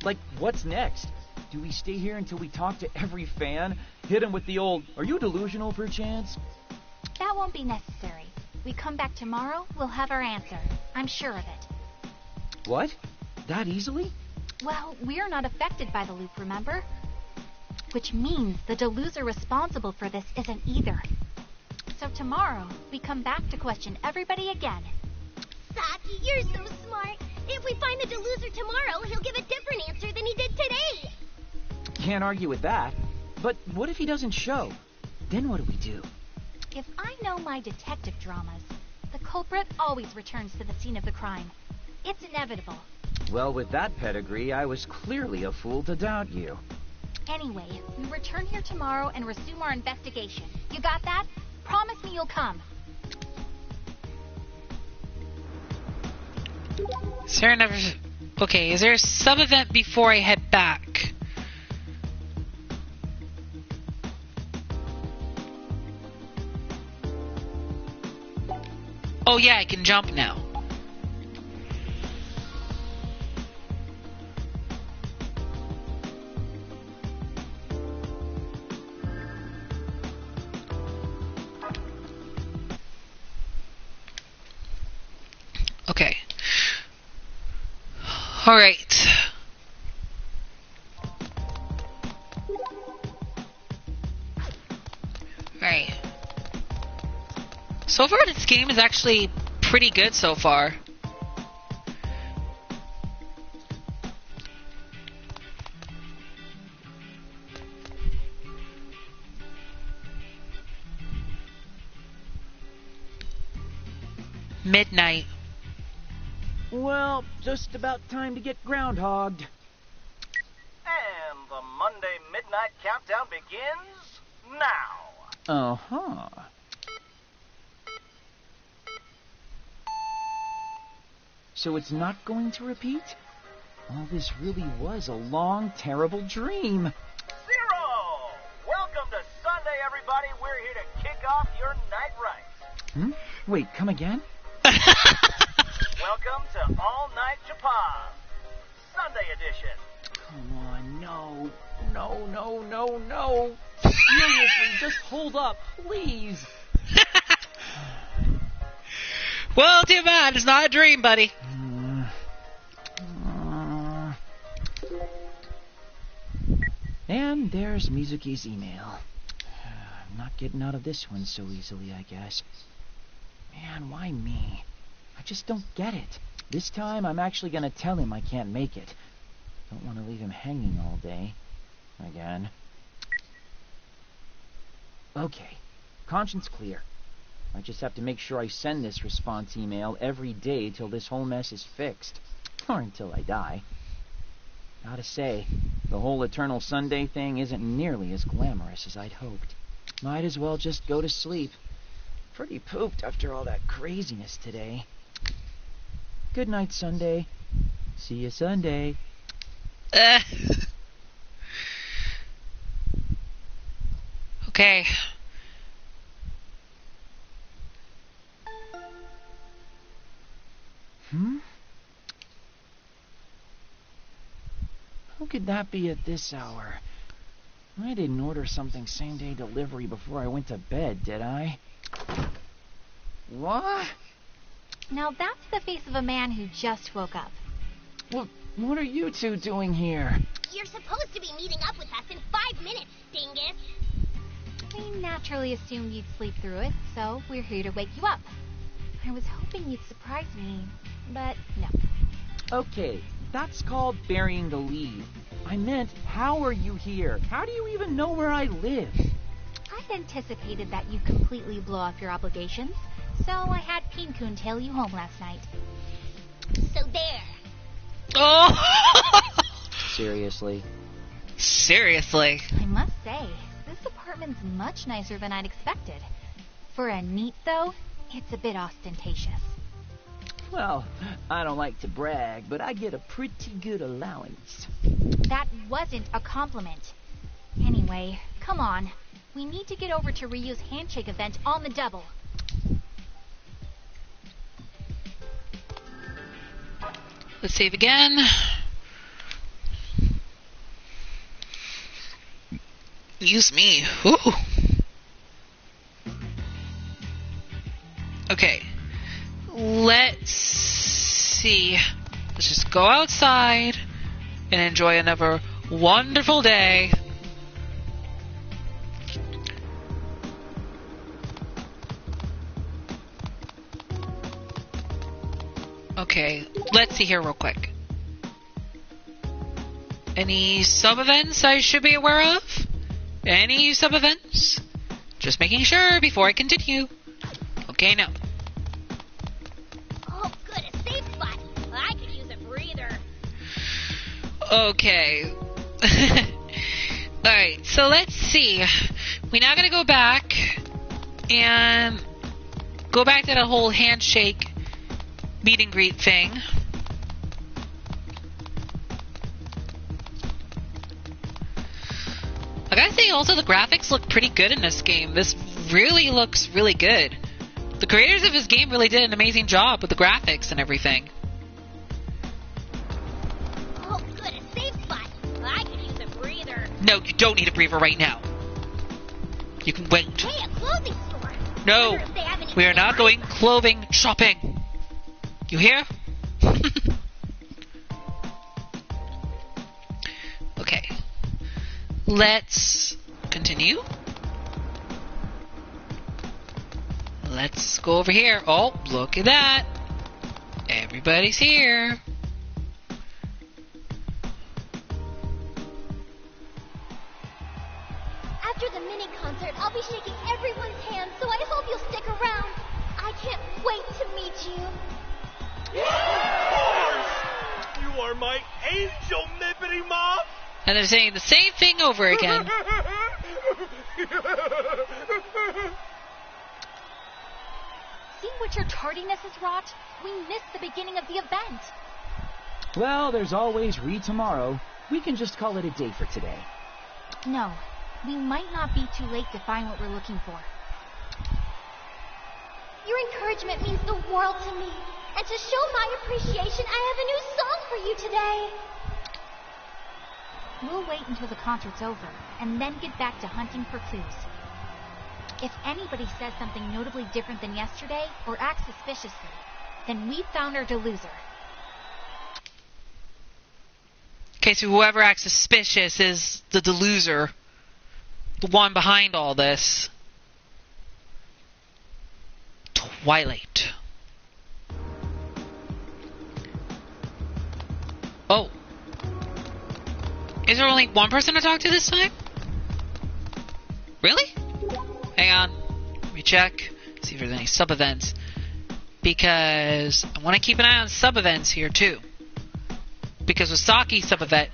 Like, what's next? Do we stay here until we talk to every fan? Hit him with the old, "Are you delusional, perchance?" That won't be necessary. We come back tomorrow, we'll have our answer. I'm sure of it. What? That easily? Well, we're not affected by the loop, remember? Which means the deluser responsible for this isn't either. So tomorrow, we come back to question everybody again. Saki, you're so smart. If we find the deluser tomorrow, he'll give a different answer than he did today. Can't argue with that. But what if he doesn't show? Then what do we do? If I know my detective dramas, the culprit always returns to the scene of the crime. It's inevitable. Well, with that pedigree, I was clearly a fool to doubt you. Anyway, we return here tomorrow and resume our investigation. You got that? Promise me you'll come. Okay, is there a sub-event before I head back? Oh yeah, I can jump now. Okay. All right. Alright. So far, this game is actually pretty good so far. Midnight. Well, just about time to get groundhogged. And the Monday Midnight Countdown begins now. Uh-huh. So it's not going to repeat? All this really was a long, terrible dream. 0! Welcome to Sunday, everybody. We're here to kick off your night rides. Wait, come again? Welcome to All Night Japan, Sunday edition. Come on, no. Seriously, just hold up, please. Well, too bad. It's not a dream, buddy. And there's Mizuki's email. I'm not getting out of this one so easily, I guess. Man, why me? I just don't get it. This time, I'm actually going to tell him I can't make it. Don't want to leave him hanging all day. Again. Okay. Conscience clear. I just have to make sure I send this response email every day till this whole mess is fixed. Or until I die. Gotta say, the whole Eternal Sunday thing isn't nearly as glamorous as I'd hoped. Might as well just go to sleep. Pretty pooped after all that craziness today. Good night, Sunday. See you Sunday. Okay. Who could that be at this hour? I didn't order something same-day delivery before I went to bed, did I? What? Now that's the face of a man who just woke up. What are you two doing here? You're supposed to be meeting up with us in 5 minutes, dingus. We naturally assumed you'd sleep through it, so we're here to wake you up. I was hoping you'd surprise me, but no. Okay, that's called burying the lead. I meant, how are you here? How do you even know where I live? I'd anticipated that you'd completely blow off your obligations, so I had Pin-kun tail you home last night. So there. Oh! Seriously? Seriously? I must say, this apartment's much nicer than I'd expected. For a neat, though, it's a bit ostentatious. Well, I don't like to brag, but I get a pretty good allowance. That wasn't a compliment. Anyway, come on. We need to get over to Ryu's handshake event on the double. Let's save again. Use me. Ooh. Okay. Let's see. Let's just go outside and enjoy another wonderful day. Okay, let's see here real quick. Any sub-events I should be aware of? Any sub-events? Just making sure before I continue. Okay, no. Oh, good, a safe spot. I could use a breather. Okay. Alright, so let's see. We now gotta go back and go back to the whole handshake meet and greet thing. I gotta say, also, the graphics look pretty good in this game. This really looks really good. The creators of this game really did an amazing job with the graphics and everything. Oh, good, a safe spot. I could use a breather. No, you don't need a breather right now. You can wait. Hey, a clothing store. No, Wonder if they have anything we are not in going mind. clothing shopping. You hear? Okay. Let's continue. Let's go over here. Oh, look at that. Everybody's here. After the mini concert, I'll be shaking everyone's hand, so I hope you'll stick around. I can't wait to meet you. You are my angel, Mippity Mop! And they're saying the same thing over again. See what your tardiness has wrought? We missed the beginning of the event. Well, there's always tomorrow. We can just call it a day for today. No, we might not be too late to find what we're looking for. Your encouragement means the world to me. And to show my appreciation, I have a new song for you today. We'll wait until the concert's over, and then get back to hunting for clues. If anybody says something notably different than yesterday, or acts suspiciously, then we've found our deluser. Okay, so whoever acts suspicious is the deluser. The one behind all this. Twilight. Oh. Is there only one person to talk to this time? Really? Hang on. Let me check. See if there's any sub-events. Because I want to keep an eye on sub-events here, too. Because with Saki's sub-event...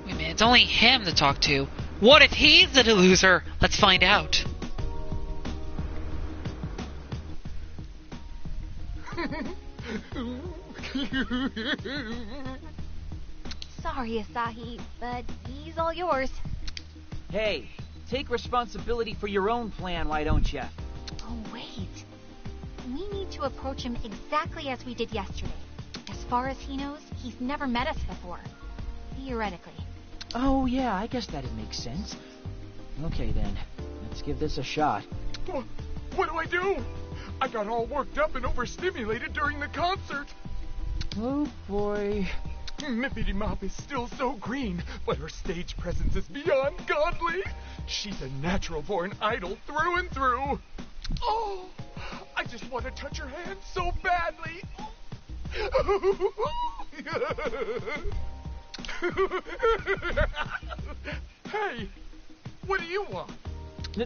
Wait a minute, it's only him to talk to. What if he's the deluser? Let's find out. Sorry, Asahi, but he's all yours. Hey, take responsibility for your own plan, why don't you? Oh, wait. We need to approach him exactly as we did yesterday. As far as he knows, he's never met us before. Theoretically. Oh, yeah, I guess that'd make sense. Okay, then. Let's give this a shot. What do? I got all worked up and overstimulated during the concert. Oh, boy. Mippity Mop is still so green, but her stage presence is beyond godly. She's a natural-born idol through and through. Oh, I just want to touch her hand so badly. Hey, what do you want?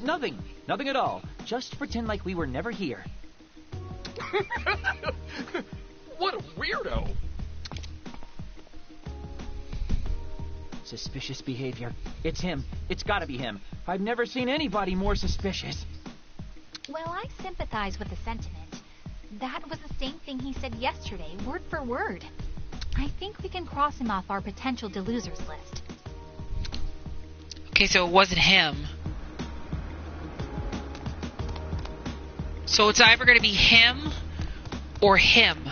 Nothing. Nothing at all. Just pretend like we were never here. What a weirdo. Suspicious behavior. It's him. It's gotta be him. I've never seen anybody more suspicious. Well, I sympathize with the sentiment. That was the same thing he said yesterday, word for word. I think we can cross him off our potential delusers list. Okay, so it wasn't him. So it's either going to be him or him.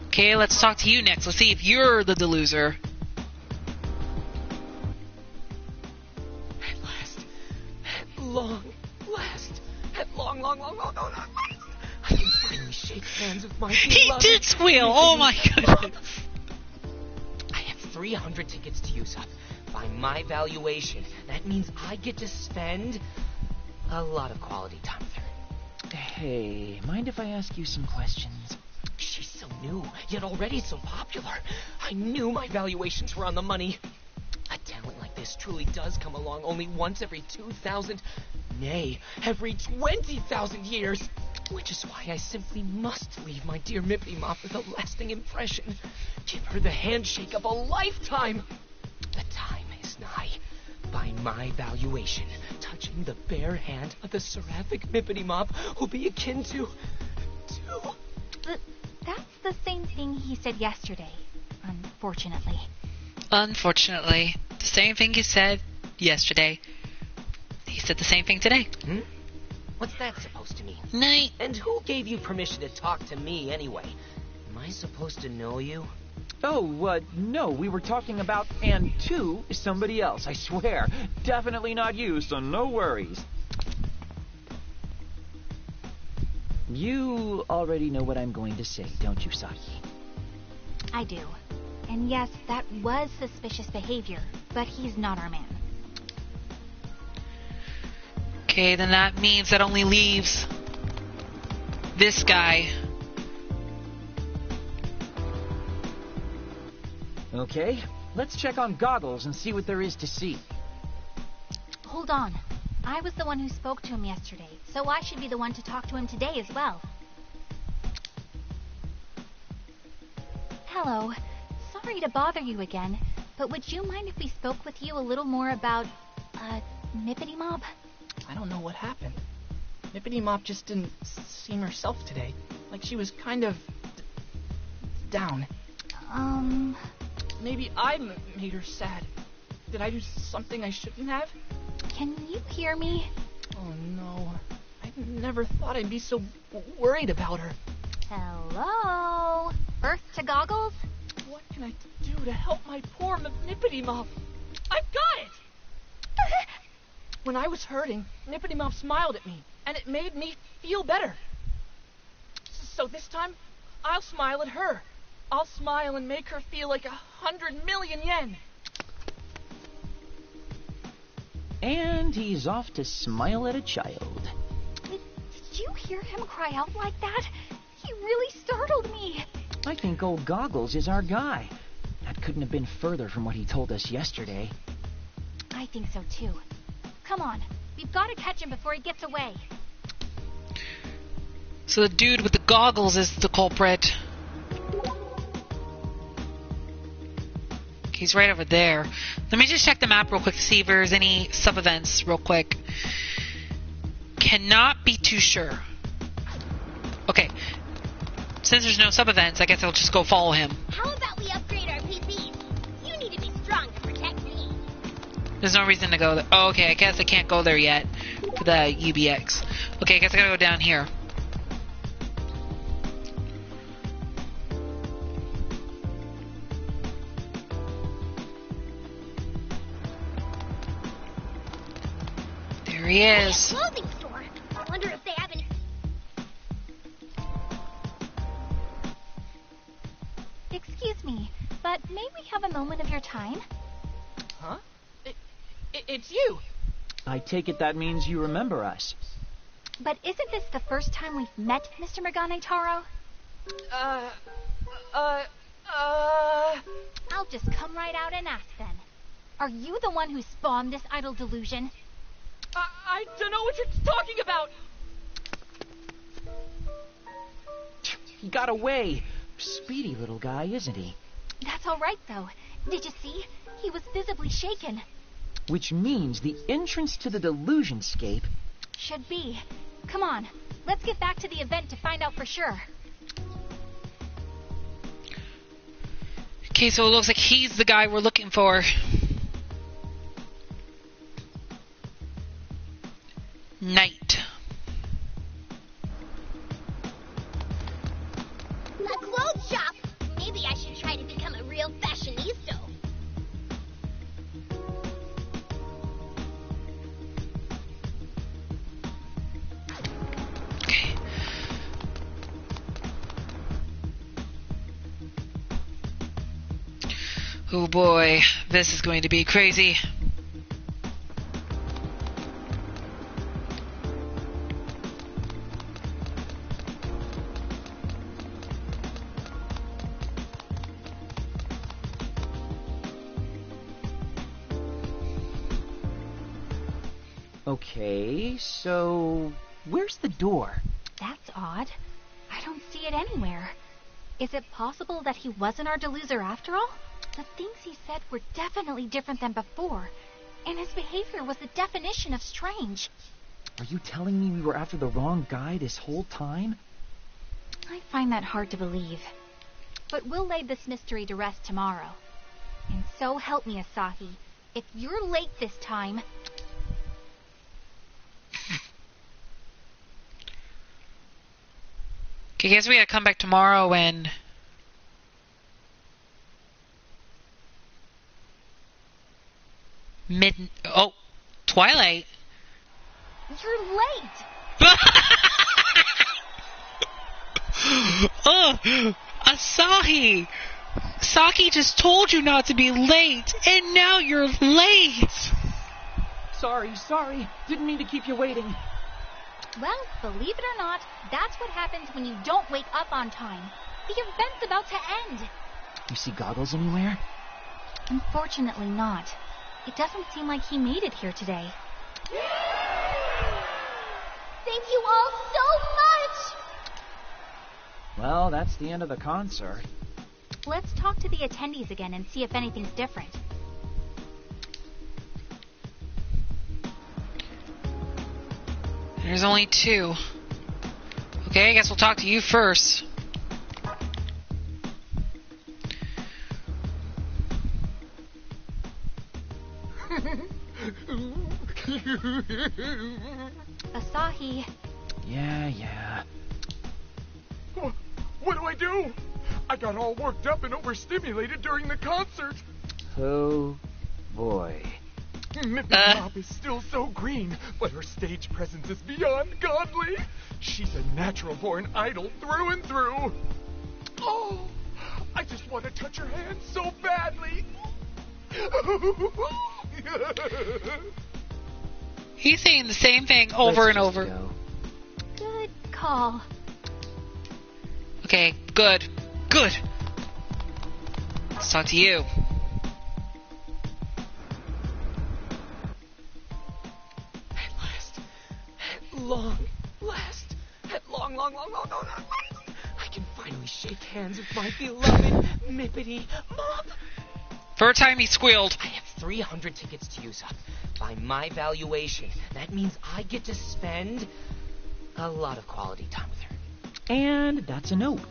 Okay, let's talk to you next. Let's see if you're the deluser. At last. At long last. At long last. I can finally shake hands with my He beloved did squeal! Oh my goodness! I have 300 tickets to use up. By my valuation, that means I get to spend a lot of quality time with her. Hey, mind if I ask you some questions? She's so new, yet already so popular. I knew my valuations were on the money. A talent like this truly does come along only once every 2,000, nay, every 20,000 years. Which is why I simply must leave my dear Mippity Mop with a lasting impression. Give her the handshake of a lifetime. The time is nigh. By my valuation, touching the bare hand of the seraphic Mippity Mop will be akin to... That's the same thing he said yesterday, unfortunately. Unfortunately. The same thing he said yesterday. He said the same thing today. What's that supposed to mean? Night. And who gave you permission to talk to me anyway? Am I supposed to know you? Oh, no, we were talking about and to somebody else, I swear. Definitely not you, so no worries. You already know what I'm going to say, don't you, Saki? I do. And yes, that was suspicious behavior, but he's not our man. Okay, then that means that only leaves this guy. Okay, let's check on Goggles and see what there is to see. Hold on. I was the one who spoke to him yesterday, so I should be the one to talk to him today as well. Hello. Sorry to bother you again, but would you mind if we spoke with you a little more about, Mippity Mop? I don't know what happened. Mippity Mop just didn't seem herself today. Like she was kind of down. Maybe I made her sad. Did I do something I shouldn't have? Can you hear me? Oh no. I never thought I'd be so worried about her. Hello? Earth to Goggles? What can I do to help my poor Nippity Mop? I've got it! When I was hurting, Nippity Mop smiled at me, and it made me feel better. So this time, I'll smile at her. I'll smile and make her feel like 100 million yen. And he's off to smile at a child. Did you hear him cry out like that? He really startled me. I think old Goggles is our guy. That couldn't have been further from what he told us yesterday. I think so too. Come on, we've got to catch him before he gets away. So the dude with the goggles is the culprit. He's right over there. Let me just check the map real quick to see if there's any sub-events real quick. Cannot be too sure. Okay. Since there's no sub-events, I guess I'll just go follow him. How about we upgrade our PCs? You need to be strong to protect me. There's no reason to go there. Oh, okay, I guess I can't go there yet for the UBX. Okay, I guess I gotta go down here. There he is. Clothing store. I wonder if they have any. Excuse me, but may we have a moment of your time? Huh? It's you. I take it that means you remember us. But isn't this the first time we've met, Mr. Megane Taro? I'll just come right out and ask then. Are you the one who spawned this idle delusion? I don't know what you're talking about. He got away. Speedy little guy, isn't he? That's all right, though. Did you see? He was visibly shaken. Which means the entrance to the Delusionscape should be. Come on, let's get back to the event to find out for sure. Okay, so it looks like he's the guy we're looking for. Night. A clothes shop. Maybe I should try to become a real fashionista. Okay. Oh boy, this is going to be crazy. Okay, so where's the door? That's odd. I don't see it anywhere. Is it possible that he wasn't our deluser after all? The things he said were definitely different than before, and his behavior was the definition of strange. Are you telling me we were after the wrong guy this whole time? I find that hard to believe. But we'll lay this mystery to rest tomorrow. And so help me, Asahi. If you're late this time... Okay, I guess we gotta come back tomorrow and... Twilight? You're late! Asahi! Saki just told you not to be late, and now you're late! Sorry. Didn't mean to keep you waiting. Well, believe it or not, that's what happens when you don't wake up on time. The event's about to end. You see Goggles anywhere? Unfortunately not. It doesn't seem like he made it here today. Thank you all so much! Well, that's the end of the concert. Let's talk to the attendees again and see if anything's different. There's only 2. Okay, I guess we'll talk to you first. Asahi. Yeah. What do I do? I got all worked up and overstimulated during the concert. Oh, boy. Mippity Mop is still so green, but her stage presence is beyond godly. She's a natural-born idol through and through. Oh, I just want to touch her hand so badly. He's saying the same thing over and over. Go. Good call. Okay, good. Let's talk to you. At long, I can finally shake hands with my beloved Mippity Mop. For a time he squealed. I have 300 tickets to use up. By my valuation, that means I get to spend a lot of quality time with her. And that's a note.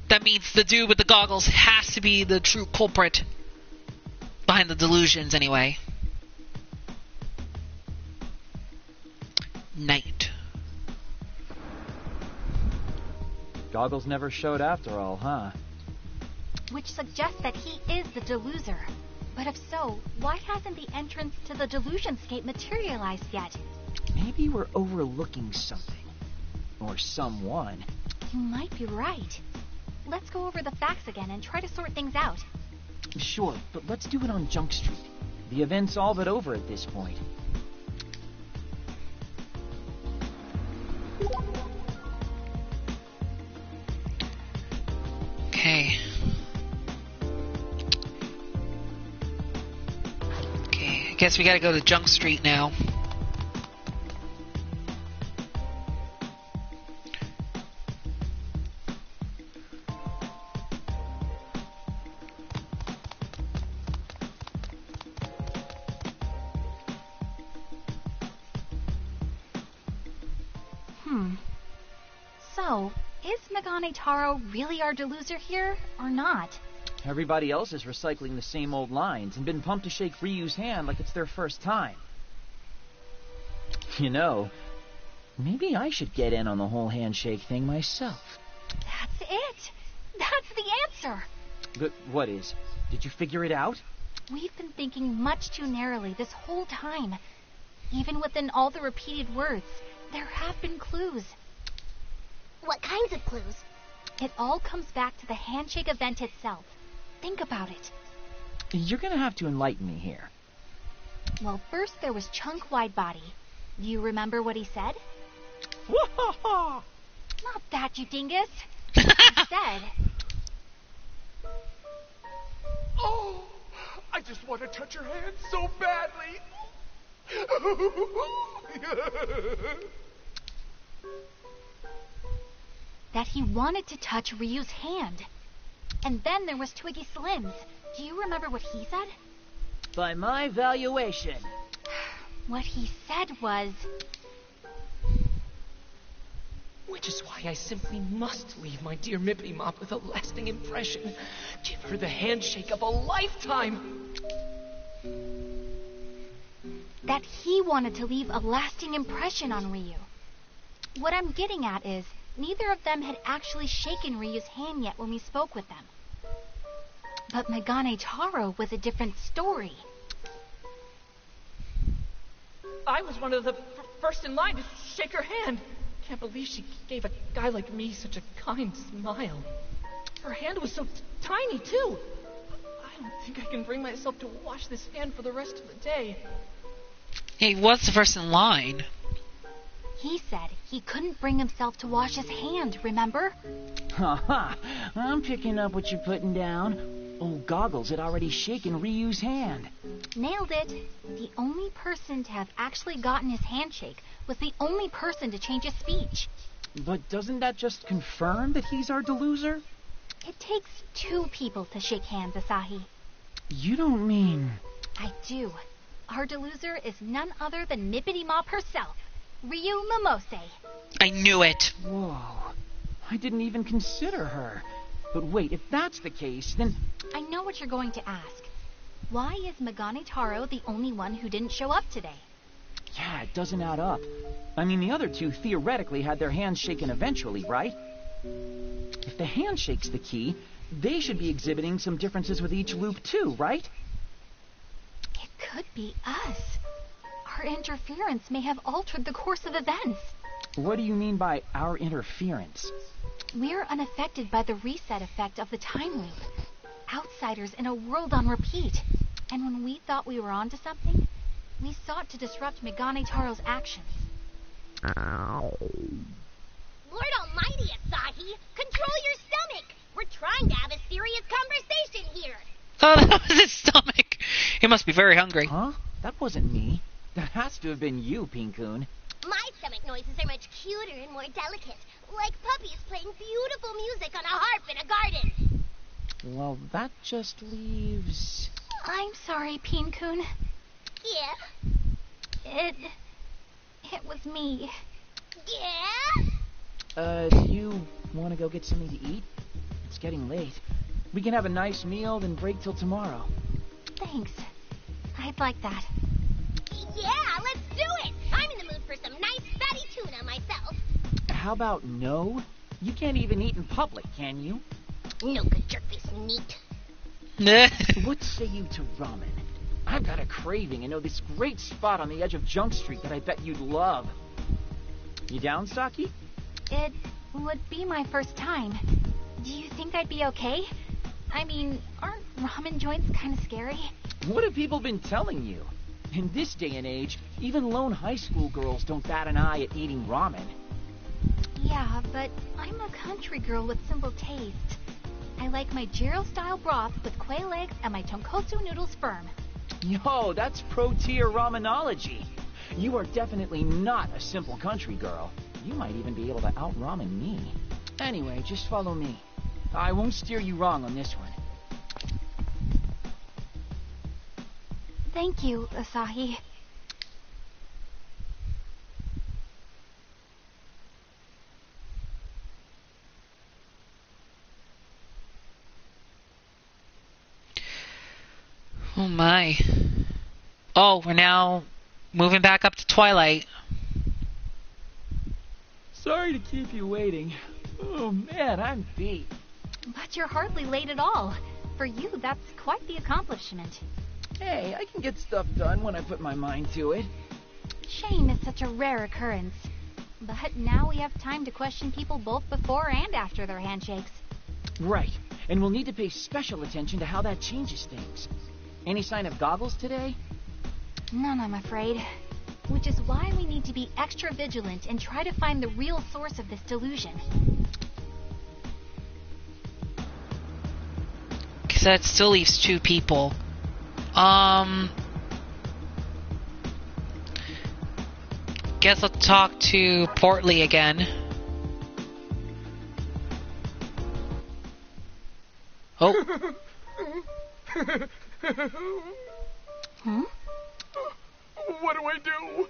That means the dude with the goggles has to be the true culprit. Behind the delusions, anyway. Night. Goggles never showed after all, huh? Which suggests that he is the deluser. But if so, why hasn't the entrance to the delusionscape materialized yet? Maybe we're overlooking something. Or someone. You might be right. Let's go over the facts again and try to sort things out. Sure, but let's do it on Junk Street. The event's all but over at this point. Okay, I guess we gotta go to Junk Street now. So, is Megane Taro really our deluser here, or not? Everybody else is recycling the same old lines and been pumped to shake Ryu's hand like it's their first time. You know, maybe I should get in on the whole handshake thing myself. That's it! That's the answer! But what is? Did you figure it out? We've been thinking much too narrowly this whole time. Even within all the repeated words, there have been clues. What kinds of clues? It all comes back to the handshake event itself. Think about it. You're gonna have to enlighten me here. Well, first there was Chunk Widebody. Do you remember what he said? Wahaha! Not that, you dingus. He said... Oh, I just want to touch her hand so badly. that he wanted to touch Ryu's hand. And then there was Twiggy Slim's. Do you remember what he said? By my valuation. What he said was... Which is why I simply must leave my dear Mippity Mop with a lasting impression. Give her the handshake of a lifetime. That he wanted to leave a lasting impression on Ryu. What I'm getting at is, neither of them had actually shaken Ryu's hand yet when we spoke with them. But Megane Taro was a different story. I was one of the first in line to shake her hand. Can't believe she gave a guy like me such a kind smile. Her hand was so tiny, too. don't think I can bring myself to wash this hand for the rest of the day. He was the first in line. He said he couldn't bring himself to wash his hand, remember? Haha, I'm picking up what you're putting down. Old Goggles had already shaken Ryu's hand. Nailed it. The only person to have actually gotten his handshake was the only person to change his speech. But doesn't that just confirm that he's our deluser? It takes 2 people to shake hands, Asahi. You don't mean... I do. Our deluser is none other than Mippity Mop herself, Ryu Momose. I knew it. Whoa. I didn't even consider her. But wait, if that's the case, then... I know what you're going to ask. Why is Megane Taro the only one who didn't show up today? Yeah, it doesn't add up. I mean, the other 2 theoretically had their hands shaken eventually, right? If the handshake's the key, they should be exhibiting some differences with each loop too, right? It could be us. Our interference may have altered the course of events. What do you mean by our interference? We're unaffected by the reset effect of the time loop. Outsiders in a world on repeat. And when we thought we were onto something, we sought to disrupt Megane Taro's actions. Lord almighty, Asahi! Control your stomach! We're trying to have a serious conversation here! Oh, that was his stomach. He must be very hungry. Huh? That wasn't me. That has to have been you, Pinkun. My stomach noises are much cuter and more delicate, like puppies playing beautiful music on a harp in a garden. Well, that just leaves... I'm sorry, Pinkun. Yeah? It was me. Yeah? Do you want to go get something to eat? It's getting late. We can have a nice meal, then break till tomorrow. Thanks. I'd like that. Yeah, let's do it! I'm in the mood for some nice fatty tuna myself. How about no? You can't even eat in public, can you? No good jerk this meat. What say you to ramen? I've got a craving and know this great spot on the edge of Junk Street that I bet you'd love. You down, Saki? It would be my first time. Do you think I'd be okay? I mean, aren't ramen joints kind of scary? What have people been telling you? In this day and age, even lone high school girls don't bat an eye at eating ramen. Yeah, but I'm a country girl with simple taste. I like my gyro-style broth with quail eggs and my tonkotsu noodles firm. Yo, that's pro-tier ramenology. You are definitely not a simple country girl. You might even be able to out-ramen me. Anyway, just follow me. I won't steer you wrong on this one. Thank you, Asahi. Oh my. Oh, we're now moving back up to Twilight. Sorry to keep you waiting. Oh man, I'm beat. But you're hardly late at all. For you, that's quite the accomplishment. Hey, I can get stuff done when I put my mind to it. Shame is such a rare occurrence. But now we have time to question people both before and after their handshakes. Right, and we'll need to pay special attention to how that changes things. Any sign of Goggles today? None, I'm afraid. Which is why we need to be extra vigilant and try to find the real source of this delusion. Because that still leaves 2 people. Guess I'll talk to Portly again. Oh. Hmm? What do I do?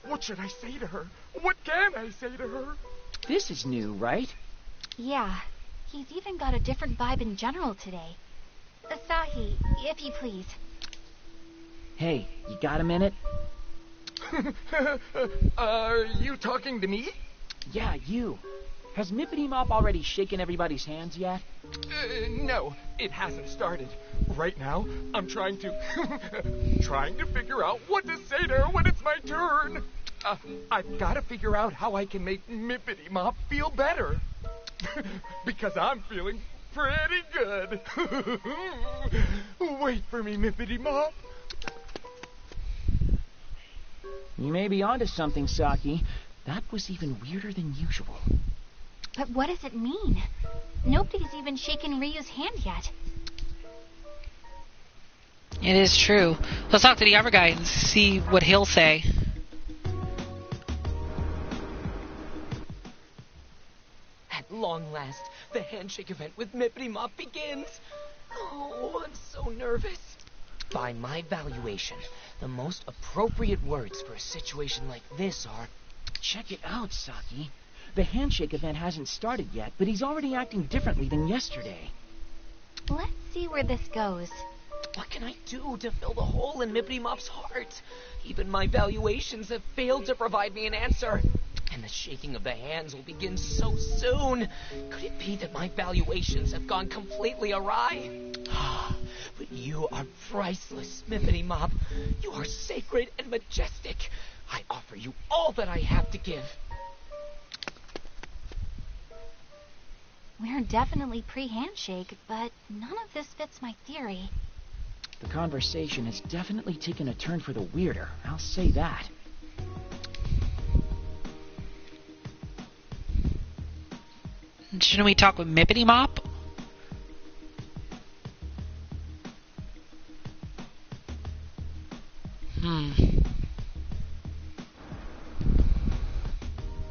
What should I say to her? What can I say to her? This is new, right? Yeah. He's even got a different vibe in general today. Asahi, if you please. Hey, you got a minute? Are you talking to me? Yeah, you. Has Mippity Mop already shaken everybody's hands yet? No, it hasn't started. Right now, I'm trying to figure out what to say to her when it's my turn. I've got to figure out how I can make Mippity Mop feel better. Because I'm feeling pretty good. Wait for me, Mippity Mop. You may be onto something, Saki. That was even weirder than usual. But what does it mean? Nobody's even shaken Ryu's hand yet. It is true. Let's talk to the other guy and see what he'll say. At long last, the handshake event with Mippity Mop begins. Oh, I'm so nervous. By my valuation, the most appropriate words for a situation like this are... Check it out, Saki. The handshake event hasn't started yet, but he's already acting differently than yesterday. Let's see where this goes. What can I do to fill the hole in Mippity Mop's heart? Even my valuations have failed to provide me an answer. And the shaking of the hands will begin so soon. Could it be that my valuations have gone completely awry? But you are priceless, Mippity Mop. You are sacred and majestic. I offer you all that I have to give. We're definitely pre-handshake, but none of this fits my theory. The conversation has definitely taken a turn for the weirder, I'll say that. Shouldn't we talk with Mippity Mop?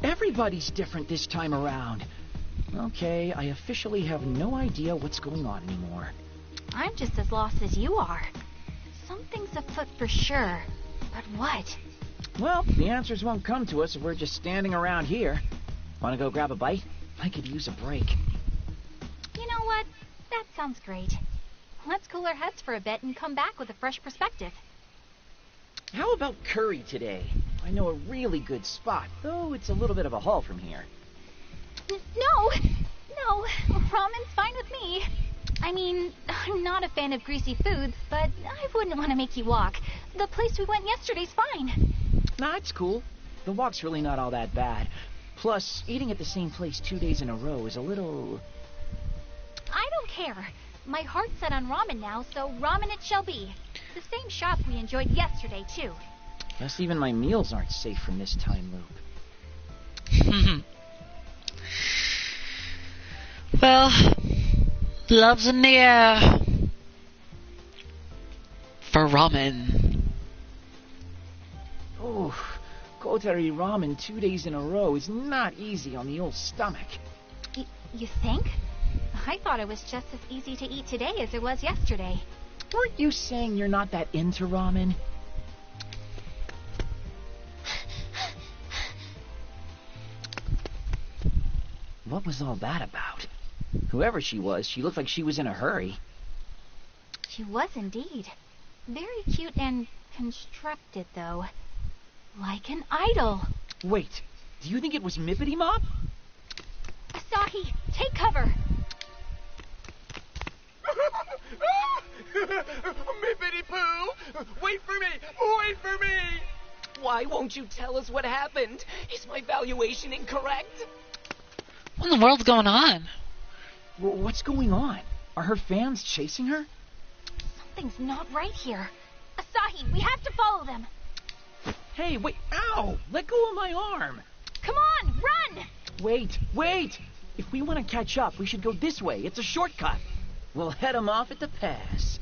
Everybody's different this time around. Okay, I officially have no idea what's going on anymore. I'm just as lost as you are. Something's afoot for sure, but what? Well, the answers won't come to us if we're just standing around here. Want to go grab a bite? I could use a break. You know what? That sounds great. Let's cool our heads for a bit and come back with a fresh perspective. How about curry today? I know a really good spot, though it's a little bit of a haul from here. No, ramen's fine with me. I mean, I'm not a fan of greasy foods, but I wouldn't want to make you walk. The place we went yesterday's fine. Nah, it's cool. The walk's really not all that bad. Plus, eating at the same place 2 days in a row is a little... I don't care. My heart's set on ramen now, so ramen it shall be. The same shop we enjoyed yesterday, too. Guess even my meals aren't safe from this time loop. Well, love's in the air for ramen. Oh, Kotari ramen 2 days in a row is not easy on the old stomach. You think? I thought it was just as easy to eat today as it was yesterday. Weren't you saying you're not that into ramen? What was all that about? Whoever she was, she looked like she was in a hurry. She was indeed. Very cute and constructed, though. Like an idol. Wait, do you think it was Mippity Mop? Asahi, take cover! Mippity Poo! Wait for me! Wait for me! Why won't you tell us what happened? Is my valuation incorrect? What in the world's going on? What's going on? Are her fans chasing her? Something's not right here. Asahi, we have to follow them. Hey, wait, ow! Let go of my arm! Come on, run! Wait! If we want to catch up, we should go this way. It's a shortcut. We'll head them off at the pass.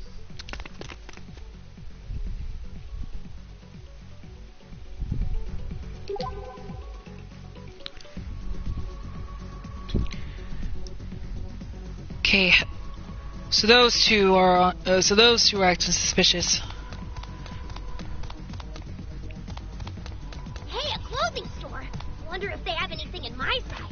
Okay, so those two are acting suspicious. Hey, a clothing store. Wonder if they have anything in my size.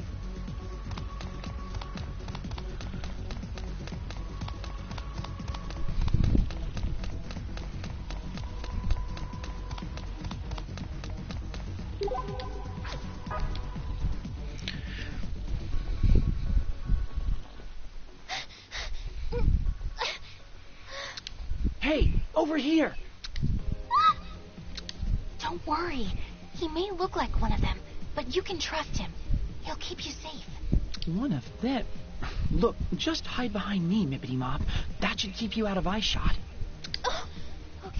Hey, over here! Don't worry. He may look like one of them, but you can trust him. He'll keep you safe. One of them? Look, just hide behind me, Mippity Mop. That should keep you out of eyeshot. Oh, okay.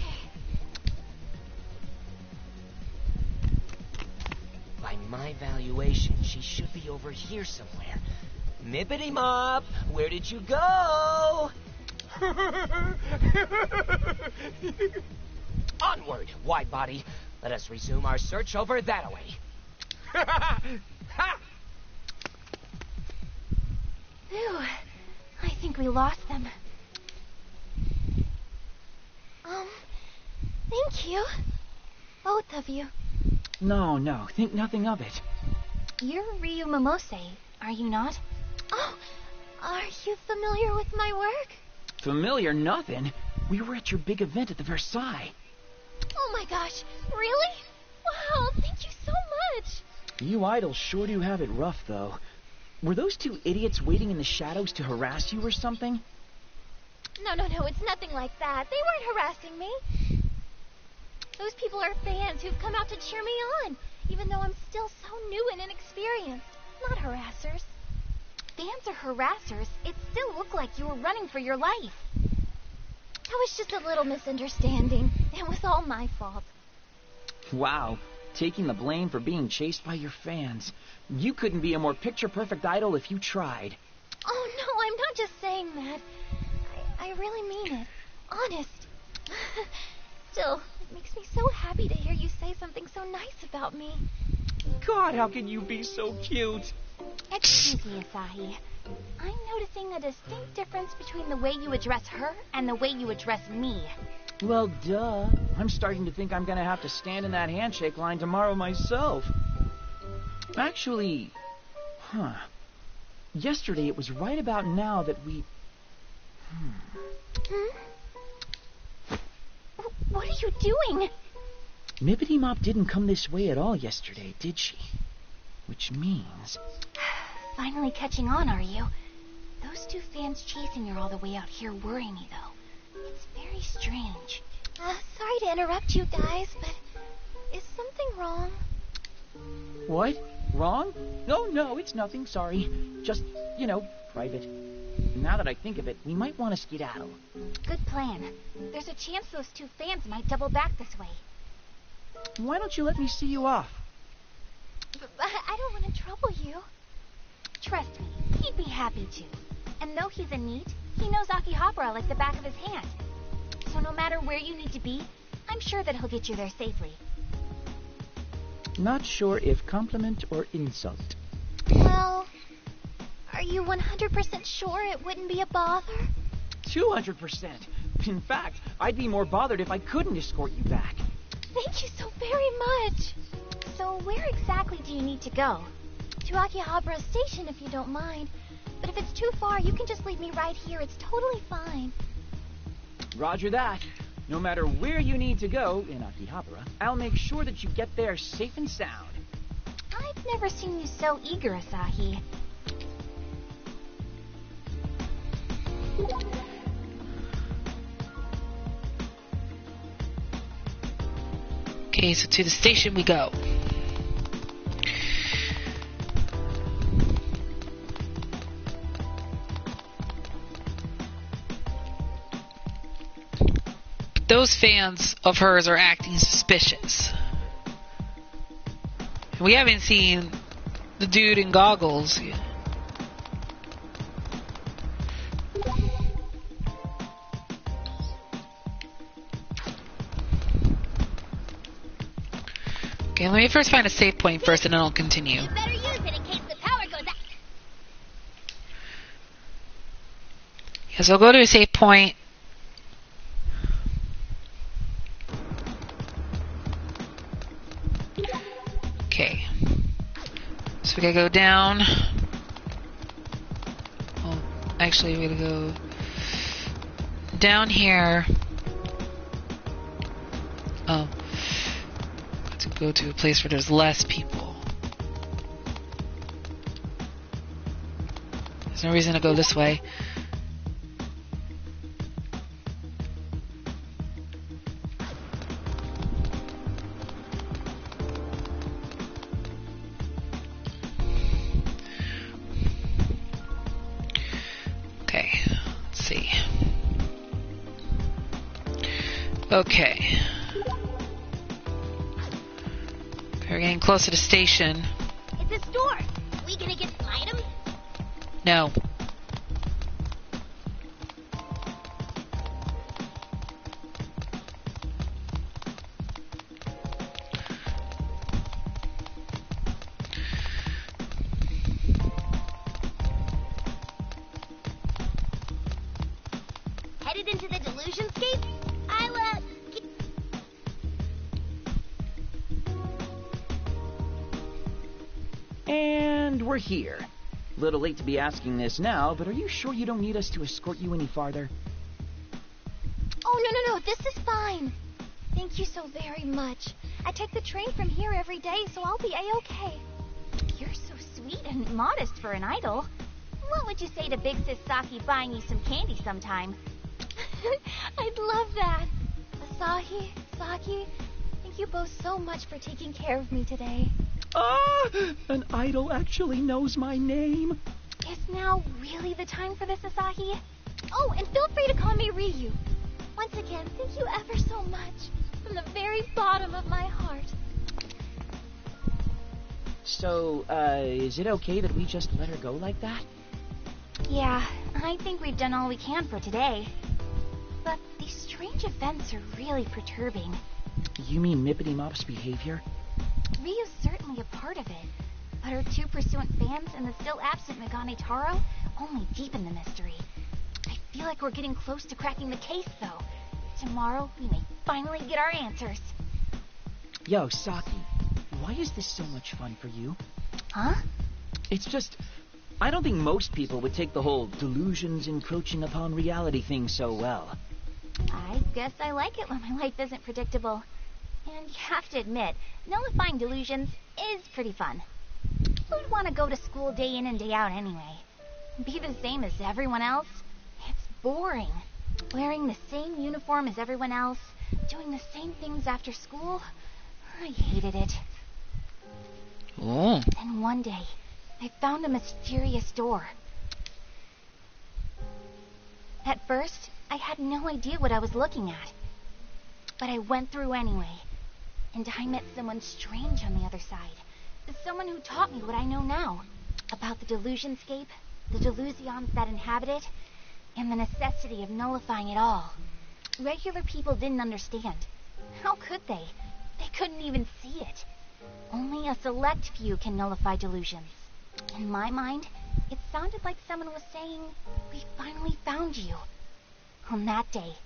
By my valuation, she should be over here somewhere. Mippity Mop, where did you go? Onward, wide body. Let us resume our search over that way. Phew. I think we lost them. Thank you. Both of you. No, think nothing of it. You're Ryu Momose, are you not? Oh, are you familiar with my work? Familiar nothing. We were at your big event at the Versailles. Oh my gosh, really? Wow, thank you so much. You idols sure do have it rough, though. Were those two idiots waiting in the shadows to harass you or something? No, it's nothing like that. They weren't harassing me. Those people are fans who've come out to cheer me on, even though I'm still so new and inexperienced. Not harassers. Fans or harassers, it still looked like you were running for your life. That was just a little misunderstanding. It was all my fault. Wow, taking the blame for being chased by your fans. You couldn't be a more picture-perfect idol if you tried. Oh, no, I'm not just saying that. I really mean it. Honest. Still, it makes me so happy to hear you say something so nice about me. God, how can you be so cute? Excuse me, Asahi. I'm noticing a distinct difference between the way you address her and the way you address me. Well, duh. I'm starting to think I'm gonna have to stand in that handshake line tomorrow myself. Actually, yesterday it was right about now that we... What are you doing? Mippity Mop didn't come this way at all yesterday, did she? Which means... Finally catching on, are you? Those two fans chasing her all the way out here worry me, though. It's very strange. Sorry to interrupt you guys, but is something wrong? What? Wrong? No, it's nothing, sorry. Just, private. Now that I think of it, we might want to skedaddle. Good plan. There's a chance those two fans might double back this way. Why don't you let me see you off? I don't want to trouble you. Trust me, he'd be happy to. And though he's a NEET, he knows Akihabara like the back of his hand. So no matter where you need to be, I'm sure that he'll get you there safely. Not sure if compliment or insult. Well, are you 100% sure it wouldn't be a bother? 200%. In fact, I'd be more bothered if I couldn't escort you back. Thank you so very much. So where exactly do you need to go? To Akihabara Station, if you don't mind. But if it's too far, you can just leave me right here. It's totally fine. Roger that. No matter where you need to go in Akihabara, I'll make sure that you get there safe and sound. I've never seen you so eager, Asahi. Okay, so to the station we go. Those fans of hers are acting suspicious. We haven't seen the dude in goggles yet. Okay, let me first find a save point first, and then I'll continue. You better use it in case the power goes out. Yeah, so I'll go to a save point. Okay. So we gotta go down. Oh, actually, we gotta go down here. Oh. To go to a place where there's less people. There's no reason to go this way. Okay. We're getting closer to station. It's a store. We gonna get some items? No. Headed into the Delusionscape? And we're here. Little late to be asking this now, but are you sure you don't need us to escort you any farther? Oh, no, this is fine. Thank you so very much. I take the train from here every day, so I'll be A-okay. You're so sweet and modest for an idol. What would you say to Big Sis Saki buying you some candy sometime? I'd love that. Asahi, Saki, thank you both so much for taking care of me today. Ah! An idol actually knows my name. Is now really the time for this, Asahi? Oh, and feel free to call me Ryu. Once again, thank you ever so much. From the very bottom of my heart. So, is it okay that we just let her go like that? Yeah, I think we've done all we can for today. But these strange events are really perturbing. You mean Mippity Mop's behavior? Ryu's certainly a part of it, but her two pursuant fans and the still absent Megane Taro only deepen the mystery. I feel like we're getting close to cracking the case, though. Tomorrow, we may finally get our answers. Yo, Saki, why is this so much fun for you? Huh? It's just, I don't think most people would take the whole delusions encroaching upon reality thing so well. I guess I like it when my life isn't predictable. And you have to admit, nullifying delusions is pretty fun. Who'd want to go to school day in and day out anyway? Be the same as everyone else? It's boring. Wearing the same uniform as everyone else, doing the same things after school, I hated it. Oh. Then one day, I found a mysterious door. At first, I had no idea what I was looking at. But I went through anyway. And I met someone strange on the other side. Someone who taught me what I know now. About the Delusionscape, the delusions that inhabit it, and the necessity of nullifying it all. Regular people didn't understand. How could they? They couldn't even see it. Only a select few can nullify delusions. In my mind, it sounded like someone was saying, "We finally found you." On that day,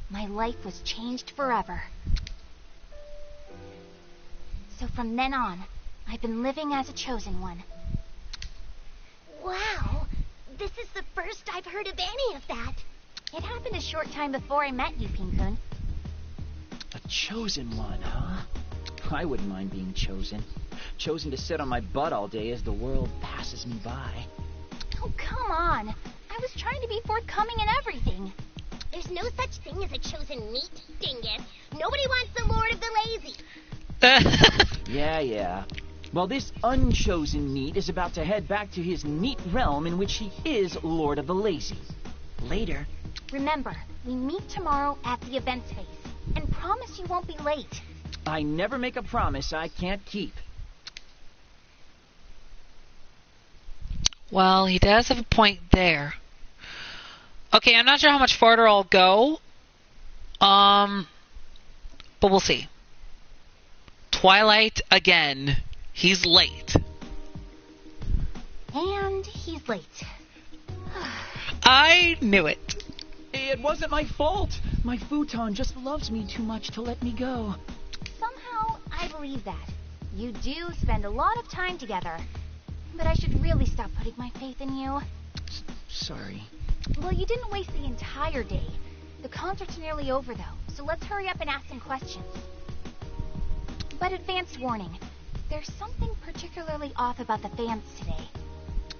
my life was changed forever. So from then on, I've been living as a chosen one. Wow! This is the first I've heard of any of that. It happened a short time before I met you, Pin-kun. A chosen one, huh? I wouldn't mind being chosen. Chosen to sit on my butt all day as the world passes me by. Oh, come on. I was trying to be forthcoming in everything. There's no such thing as a chosen meat, dingus. Nobody wants the Lord of the Lazy. Yeah. Well, this unchosen meat is about to head back to his neat realm in which he is Lord of the Lazy. Later. Remember, we meet tomorrow at the event space. And promise you won't be late. I never make a promise I can't keep. Well, he does have a point there. Okay, I'm not sure how much farther I'll go. But we'll see. Twilight again. He's late. And he's late. I knew it. It wasn't my fault. My futon just loves me too much to let me go. Somehow, I believe that. You do spend a lot of time together. But I should really stop putting my faith in you. Sorry. Well, you didn't waste the entire day. The concert's nearly over, though, so let's hurry up and ask some questions. But advance warning. There's something particularly off about the fans today.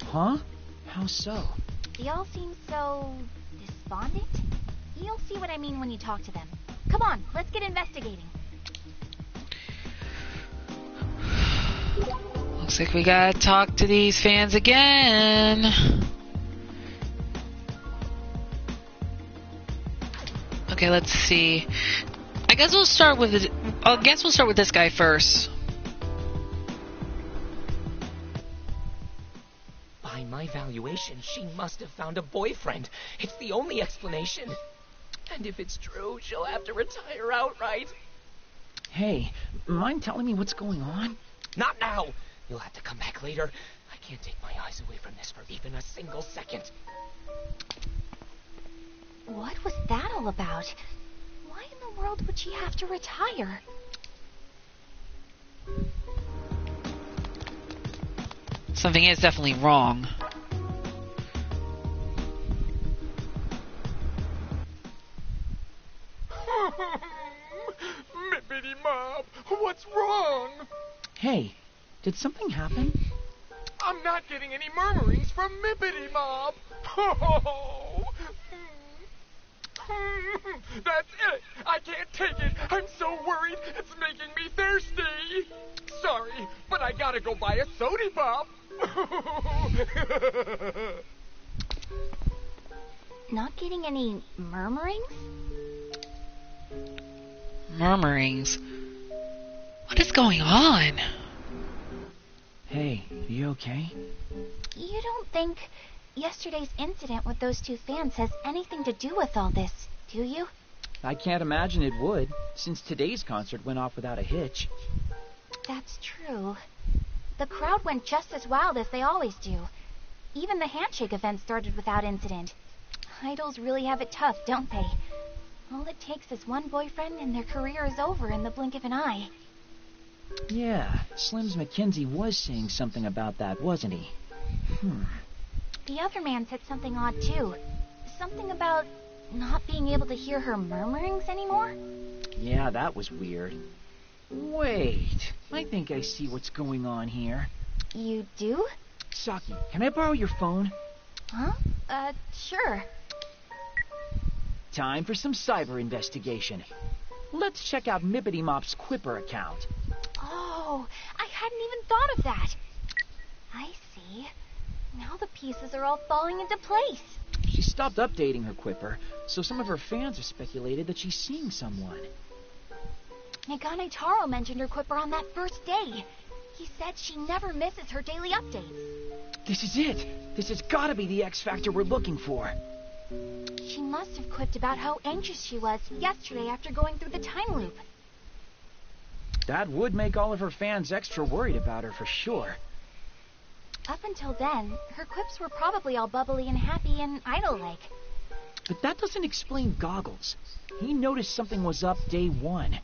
Huh? How so? They all seem so despondent? You'll see what I mean when you talk to them. Come on, let's get investigating. Looks like we gotta talk to these fans again. Okay, let's see. I guess we'll start with this guy first. By my valuation, she must have found a boyfriend. It's the only explanation. And if it's true, she'll have to retire outright. Hey, mind telling me what's going on? Not now. You'll have to come back later. I can't take my eyes away from this for even a single second. What was that all about? Why in the world would she have to retire? Something is definitely wrong. Mippity Mob, what's wrong? Hey, did something happen? I'm not getting any murmurings from Mippity Mob. Oh. That's it. I can't take it. I'm so worried. It's making me thirsty. Sorry, but I gotta go buy a sody pop. Not getting any murmurings? Murmurings? What is going on? Hey, you okay? You don't think yesterday's incident with those two fans has anything to do with all this, do you? I can't imagine it would, since today's concert went off without a hitch. That's true. The crowd went just as wild as they always do. Even the handshake event started without incident. Idols really have it tough, don't they? All it takes is one boyfriend and their career is over in the blink of an eye. Yeah, Slim's McKenzie was saying something about that, wasn't he? The other man said something odd too. Something about not being able to hear her murmurings anymore? Yeah, that was weird. Wait, I think I see what's going on here. You do? Saki, can I borrow your phone? Huh? Sure. Time for some cyber investigation. Let's check out Mippity Mop's Quipper account. Oh, I hadn't even thought of that. I see. Now the pieces are all falling into place. She stopped updating her Quipper, so some of her fans have speculated that she's seeing someone. Megane Taro mentioned her Quipper on that first day. He said she never misses her daily updates. This is it. This has got to be the X Factor we're looking for. She must have quipped about how anxious she was yesterday after going through the time loop. That would make all of her fans extra worried about her for sure. Up until then, her quips were probably all bubbly and happy and idol-like. But that doesn't explain Goggles. He noticed something was up day one.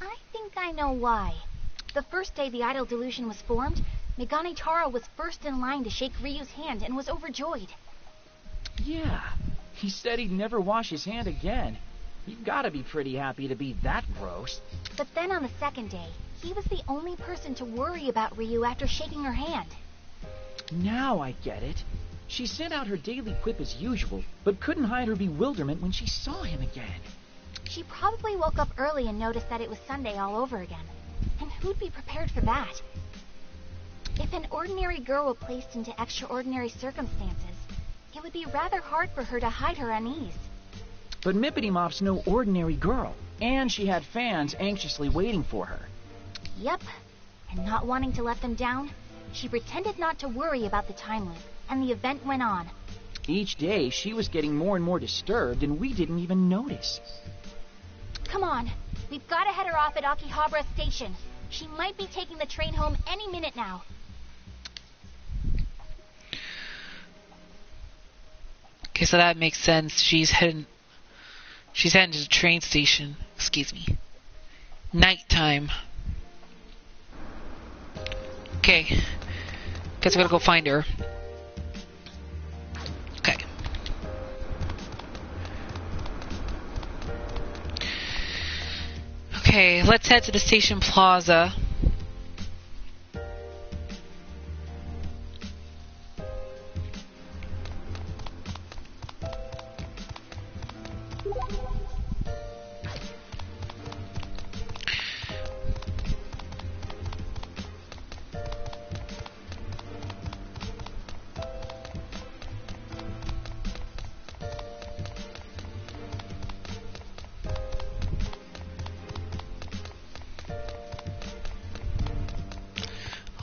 I think I know why. The first day the idol delusion was formed, Megane Taro was first in line to shake Ryu's hand and was overjoyed. Yeah, he said he'd never wash his hand again. You've got to be pretty happy to be that gross. But then on the second day, he was the only person to worry about Ryu after shaking her hand. Now I get it. She sent out her daily quip as usual, but couldn't hide her bewilderment when she saw him again. She probably woke up early and noticed that it was Sunday all over again. And who'd be prepared for that? If an ordinary girl were placed into extraordinary circumstances, it would be rather hard for her to hide her unease. But Mippity Mop's no ordinary girl, and she had fans anxiously waiting for her. Yep, and not wanting to let them down, she pretended not to worry about the time loop, and the event went on. Each day, she was getting more and more disturbed, and we didn't even notice. Come on, we've got to head her off at AKIBA'S station. She might be taking the train home any minute now. Okay, so that makes sense. She's heading to the train station. Excuse me. Nighttime. Okay. Guess we gotta go find her. Okay. Okay, let's head to the station plaza.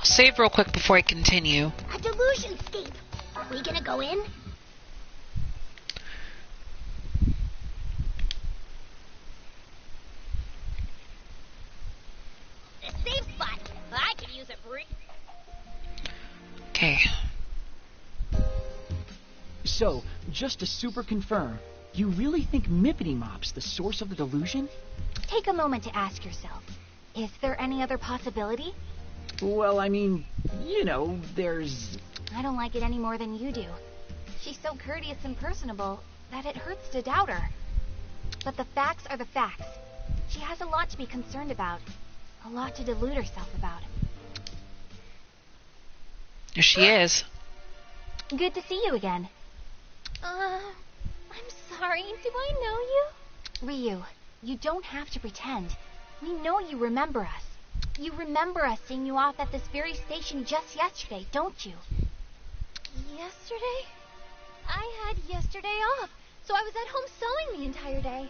save real quick before I continue. A delusion scape. Are we gonna go in? A safe spot. I could use a break. Okay. So, just to super confirm, you really think Mippity Mop's the source of the delusion? Take a moment to ask yourself, is there any other possibility? Well, I mean, you know, there's... I don't like it any more than you do. She's so courteous and personable that it hurts to doubt her. But the facts are the facts. She has a lot to be concerned about. A lot to delude herself about. There she is. Good to see you again. I'm sorry. Do I know you? Ryu, you don't have to pretend. We know you remember us. You remember us seeing you off at this very station just yesterday, don't you? Yesterday? I had yesterday off, so I was at home sewing the entire day.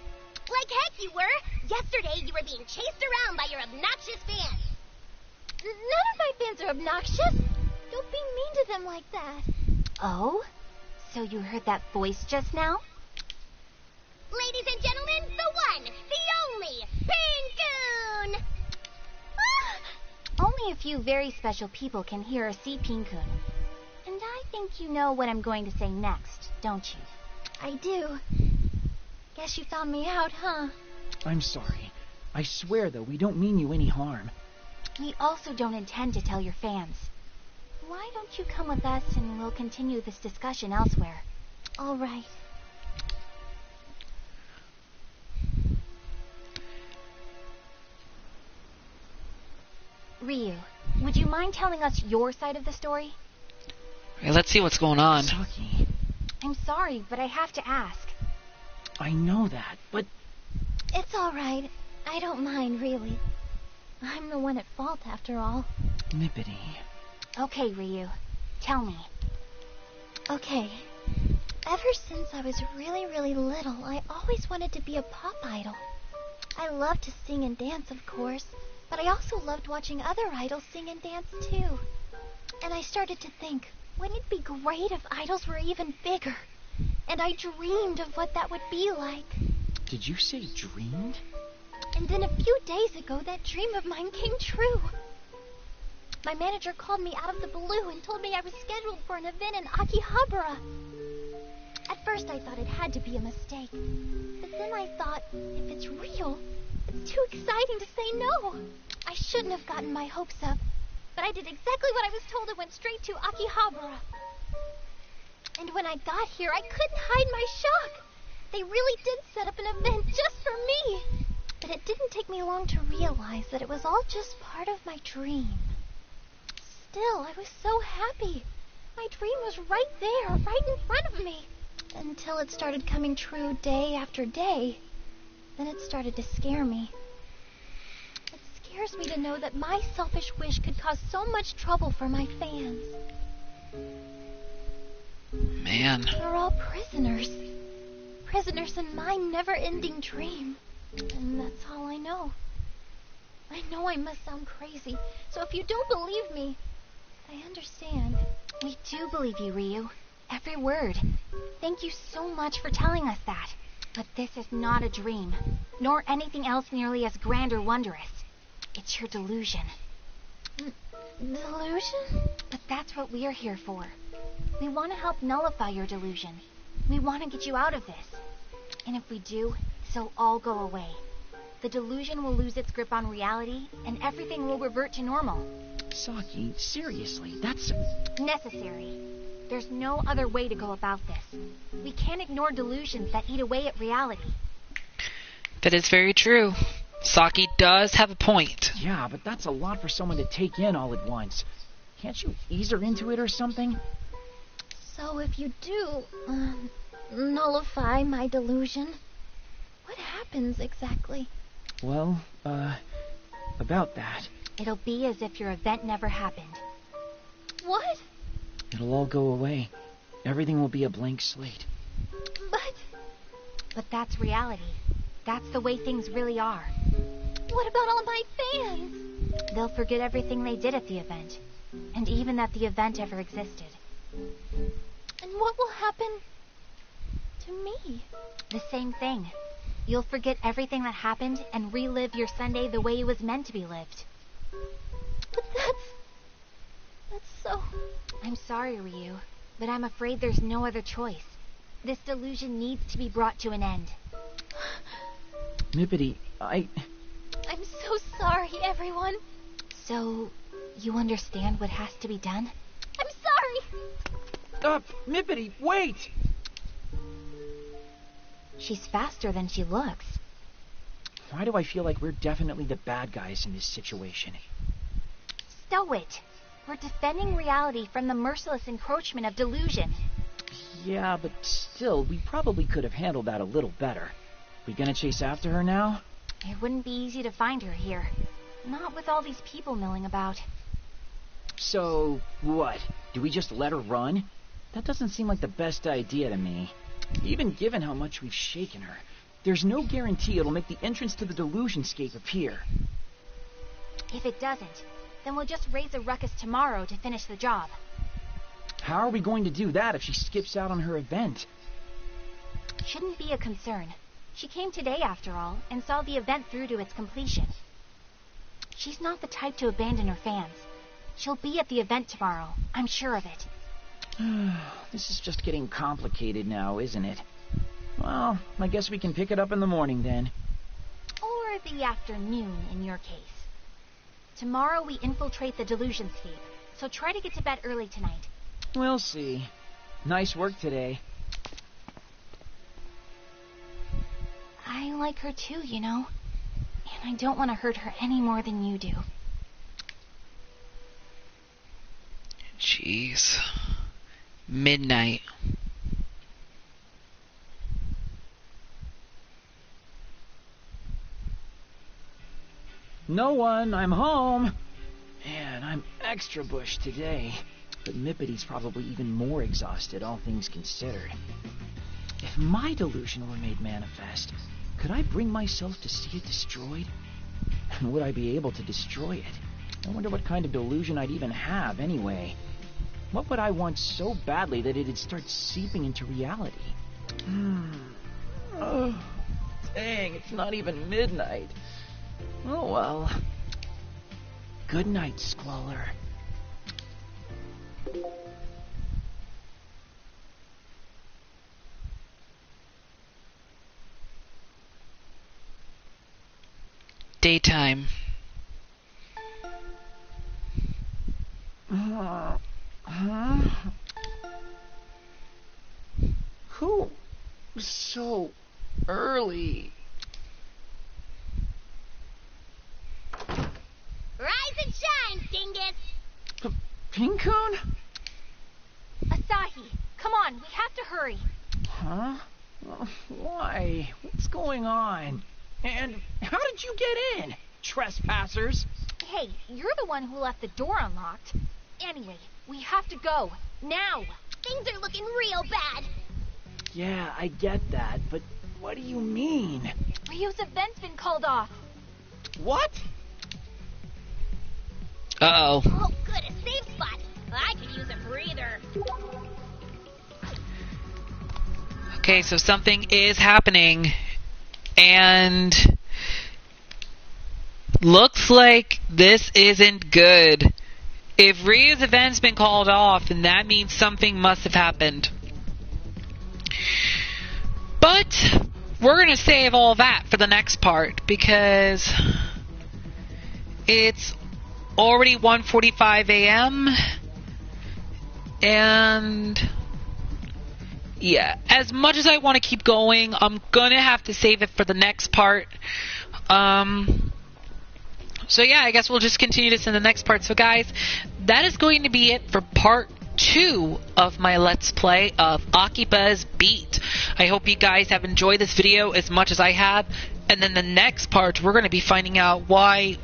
Like heck you were! Yesterday you were being chased around by your obnoxious fans. None of my fans are obnoxious. Don't be mean to them like that. Oh? So you heard that voice just now? Ladies and gentlemen, the one, the only, Pinkoon! Only a few very special people can hear or see Pinkoon. And I think you know what I'm going to say next, don't you? I do. Guess you found me out, huh? I'm sorry. I swear, though, we don't mean you any harm. We also don't intend to tell your fans. Why don't you come with us and we'll continue this discussion elsewhere? All right. Ryu, would you mind telling us your side of the story? Okay, let's see what's going on. Saki, I'm sorry, but I have to ask. I know that, but... It's all right. I don't mind, really. I'm the one at fault, after all. Mippity. Okay, Ryu. Tell me. Okay. Ever since I was really, really little, I always wanted to be a pop idol. I loved to sing and dance, of course, but I also loved watching other idols sing and dance, too. And I started to think, wouldn't it be great if idols were even bigger? And I dreamed of what that would be like. Did you say dreamed? And then a few days ago, that dream of mine came true. My manager called me out of the blue and told me I was scheduled for an event in Akihabara. At first I thought it had to be a mistake. But then I thought, if it's real, it's too exciting to say no. I shouldn't have gotten my hopes up. But I did exactly what I was told and went straight to Akihabara. And when I got here, I couldn't hide my shock. They really did set up an event just for me. But it didn't take me long to realize that it was all just part of my dream. Still, I was so happy. My dream was right there, right in front of me. Until it started coming true day after day. Then it started to scare me. It scares me to know that my selfish wish could cause so much trouble for my fans. Man. They're all prisoners. Prisoners in my never-ending dream. And that's all I know. I know I must sound crazy, so if you don't believe me, I understand. We do believe you, Ryu. Every word. Thank you so much for telling us that. But this is not a dream, nor anything else nearly as grand or wondrous. It's your delusion. Delusion? But that's what we're here for. We want to help nullify your delusion. We want to get you out of this. And if we do, this'll all go away. The delusion will lose its grip on reality, and everything will revert to normal. Saki, seriously, that's... Necessary. There's no other way to go about this. We can't ignore delusions that eat away at reality. That is very true. Saki does have a point. Yeah, but that's a lot for someone to take in all at once. Can't you ease her into it or something? So if you do, nullify my delusion, what happens exactly? Well, about that. It'll be as if your event never happened. What? It'll all go away. Everything will be a blank slate. But that's reality. That's the way things really are. What about all my fans? They'll forget everything they did at the event. and even that the event ever existed. And what will happen to me? The same thing. You'll forget everything that happened and relive your Sunday the way it was meant to be lived. But that's so... I'm sorry, Ryu, but I'm afraid there's no other choice. This delusion needs to be brought to an end. Mippity, I'm so sorry, everyone. So, you understand what has to be done? I'm sorry. Mippity, wait! She's faster than she looks. Why do I feel like we're definitely the bad guys in this situation? Stow it. We're defending reality from the merciless encroachment of delusion. Yeah, but still, we probably could have handled that a little better. We gonna chase after her now? It wouldn't be easy to find her here. Not with all these people milling about. So, what? Do we just let her run? That doesn't seem like the best idea to me. Even given how much we've shaken her, there's no guarantee it'll make the entrance to the delusionscape appear. If it doesn't, then we'll just raise a ruckus tomorrow to finish the job. How are we going to do that if she skips out on her event? Shouldn't be a concern. She came today, after all, and saw the event through to its completion. She's not the type to abandon her fans. She'll be at the event tomorrow. I'm sure of it. This is just getting complicated now, isn't it? Well, I guess we can pick it up in the morning then. Or the afternoon, in your case. Tomorrow we infiltrate the delusionscape, so try to get to bed early tonight. We'll see. Nice work today. I like her too, you know. And I don't want to hurt her any more than you do. Jeez. Midnight. No one, I'm home. Man, I'm extra bushed today. But Mippity's probably even more exhausted, all things considered. If my delusion were made manifest, could I bring myself to see it destroyed? And would I be able to destroy it? I wonder what kind of delusion I'd even have, anyway. What would I want so badly that it'd start seeping into reality? Oh, dang, it's not even midnight. Oh well. Good night, Squalor. Daytime. Who? So early. Rise and shine, dingus! Pinkun? Asahi, come on, we have to hurry. Huh? Why? What's going on? And how did you get in? Trespassers? Hey, you're the one who left the door unlocked. Anyway, we have to go. Now! Things are looking real bad. Yeah, I get that, but what do you mean? Ryu's event's been called off. What? Uh-oh. Oh, good, a safe spot. I could use a breather. Okay, so something is happening. And looks like this isn't good. If Ryu's event's been called off, then that means something must have happened. But we're going to save all that for the next part because it's already 1:45 a.m. And yeah, as much as I want to keep going, I'm going to have to save it for the next part. So yeah, I guess we'll just continue this in the next part. So guys, that is going to be it for part 2 of my Let's Play of AKIBA'S Beat. I hope you guys have enjoyed this video as much as I have. And then the next part, we're going to be finding out why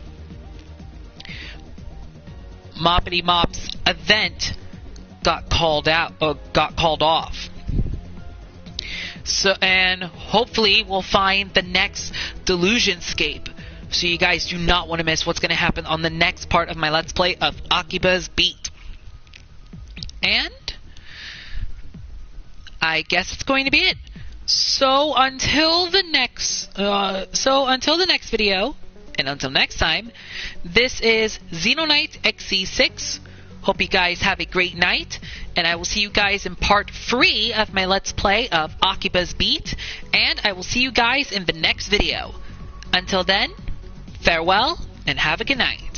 Moppity Mop's event got called off. So, and hopefully we'll find the next delusionscape. So you guys do not want to miss what's going to happen on the next part of my Let's Play of AKIBA'S Beat. And I guess it's going to be it. So until the next video, and until next time, this is Xenonite XC6. Hope you guys have a great night, and I will see you guys in part 3 of my Let's Play of AKIBA'S Beat, and I will see you guys in the next video. Until then, farewell, and have a good night.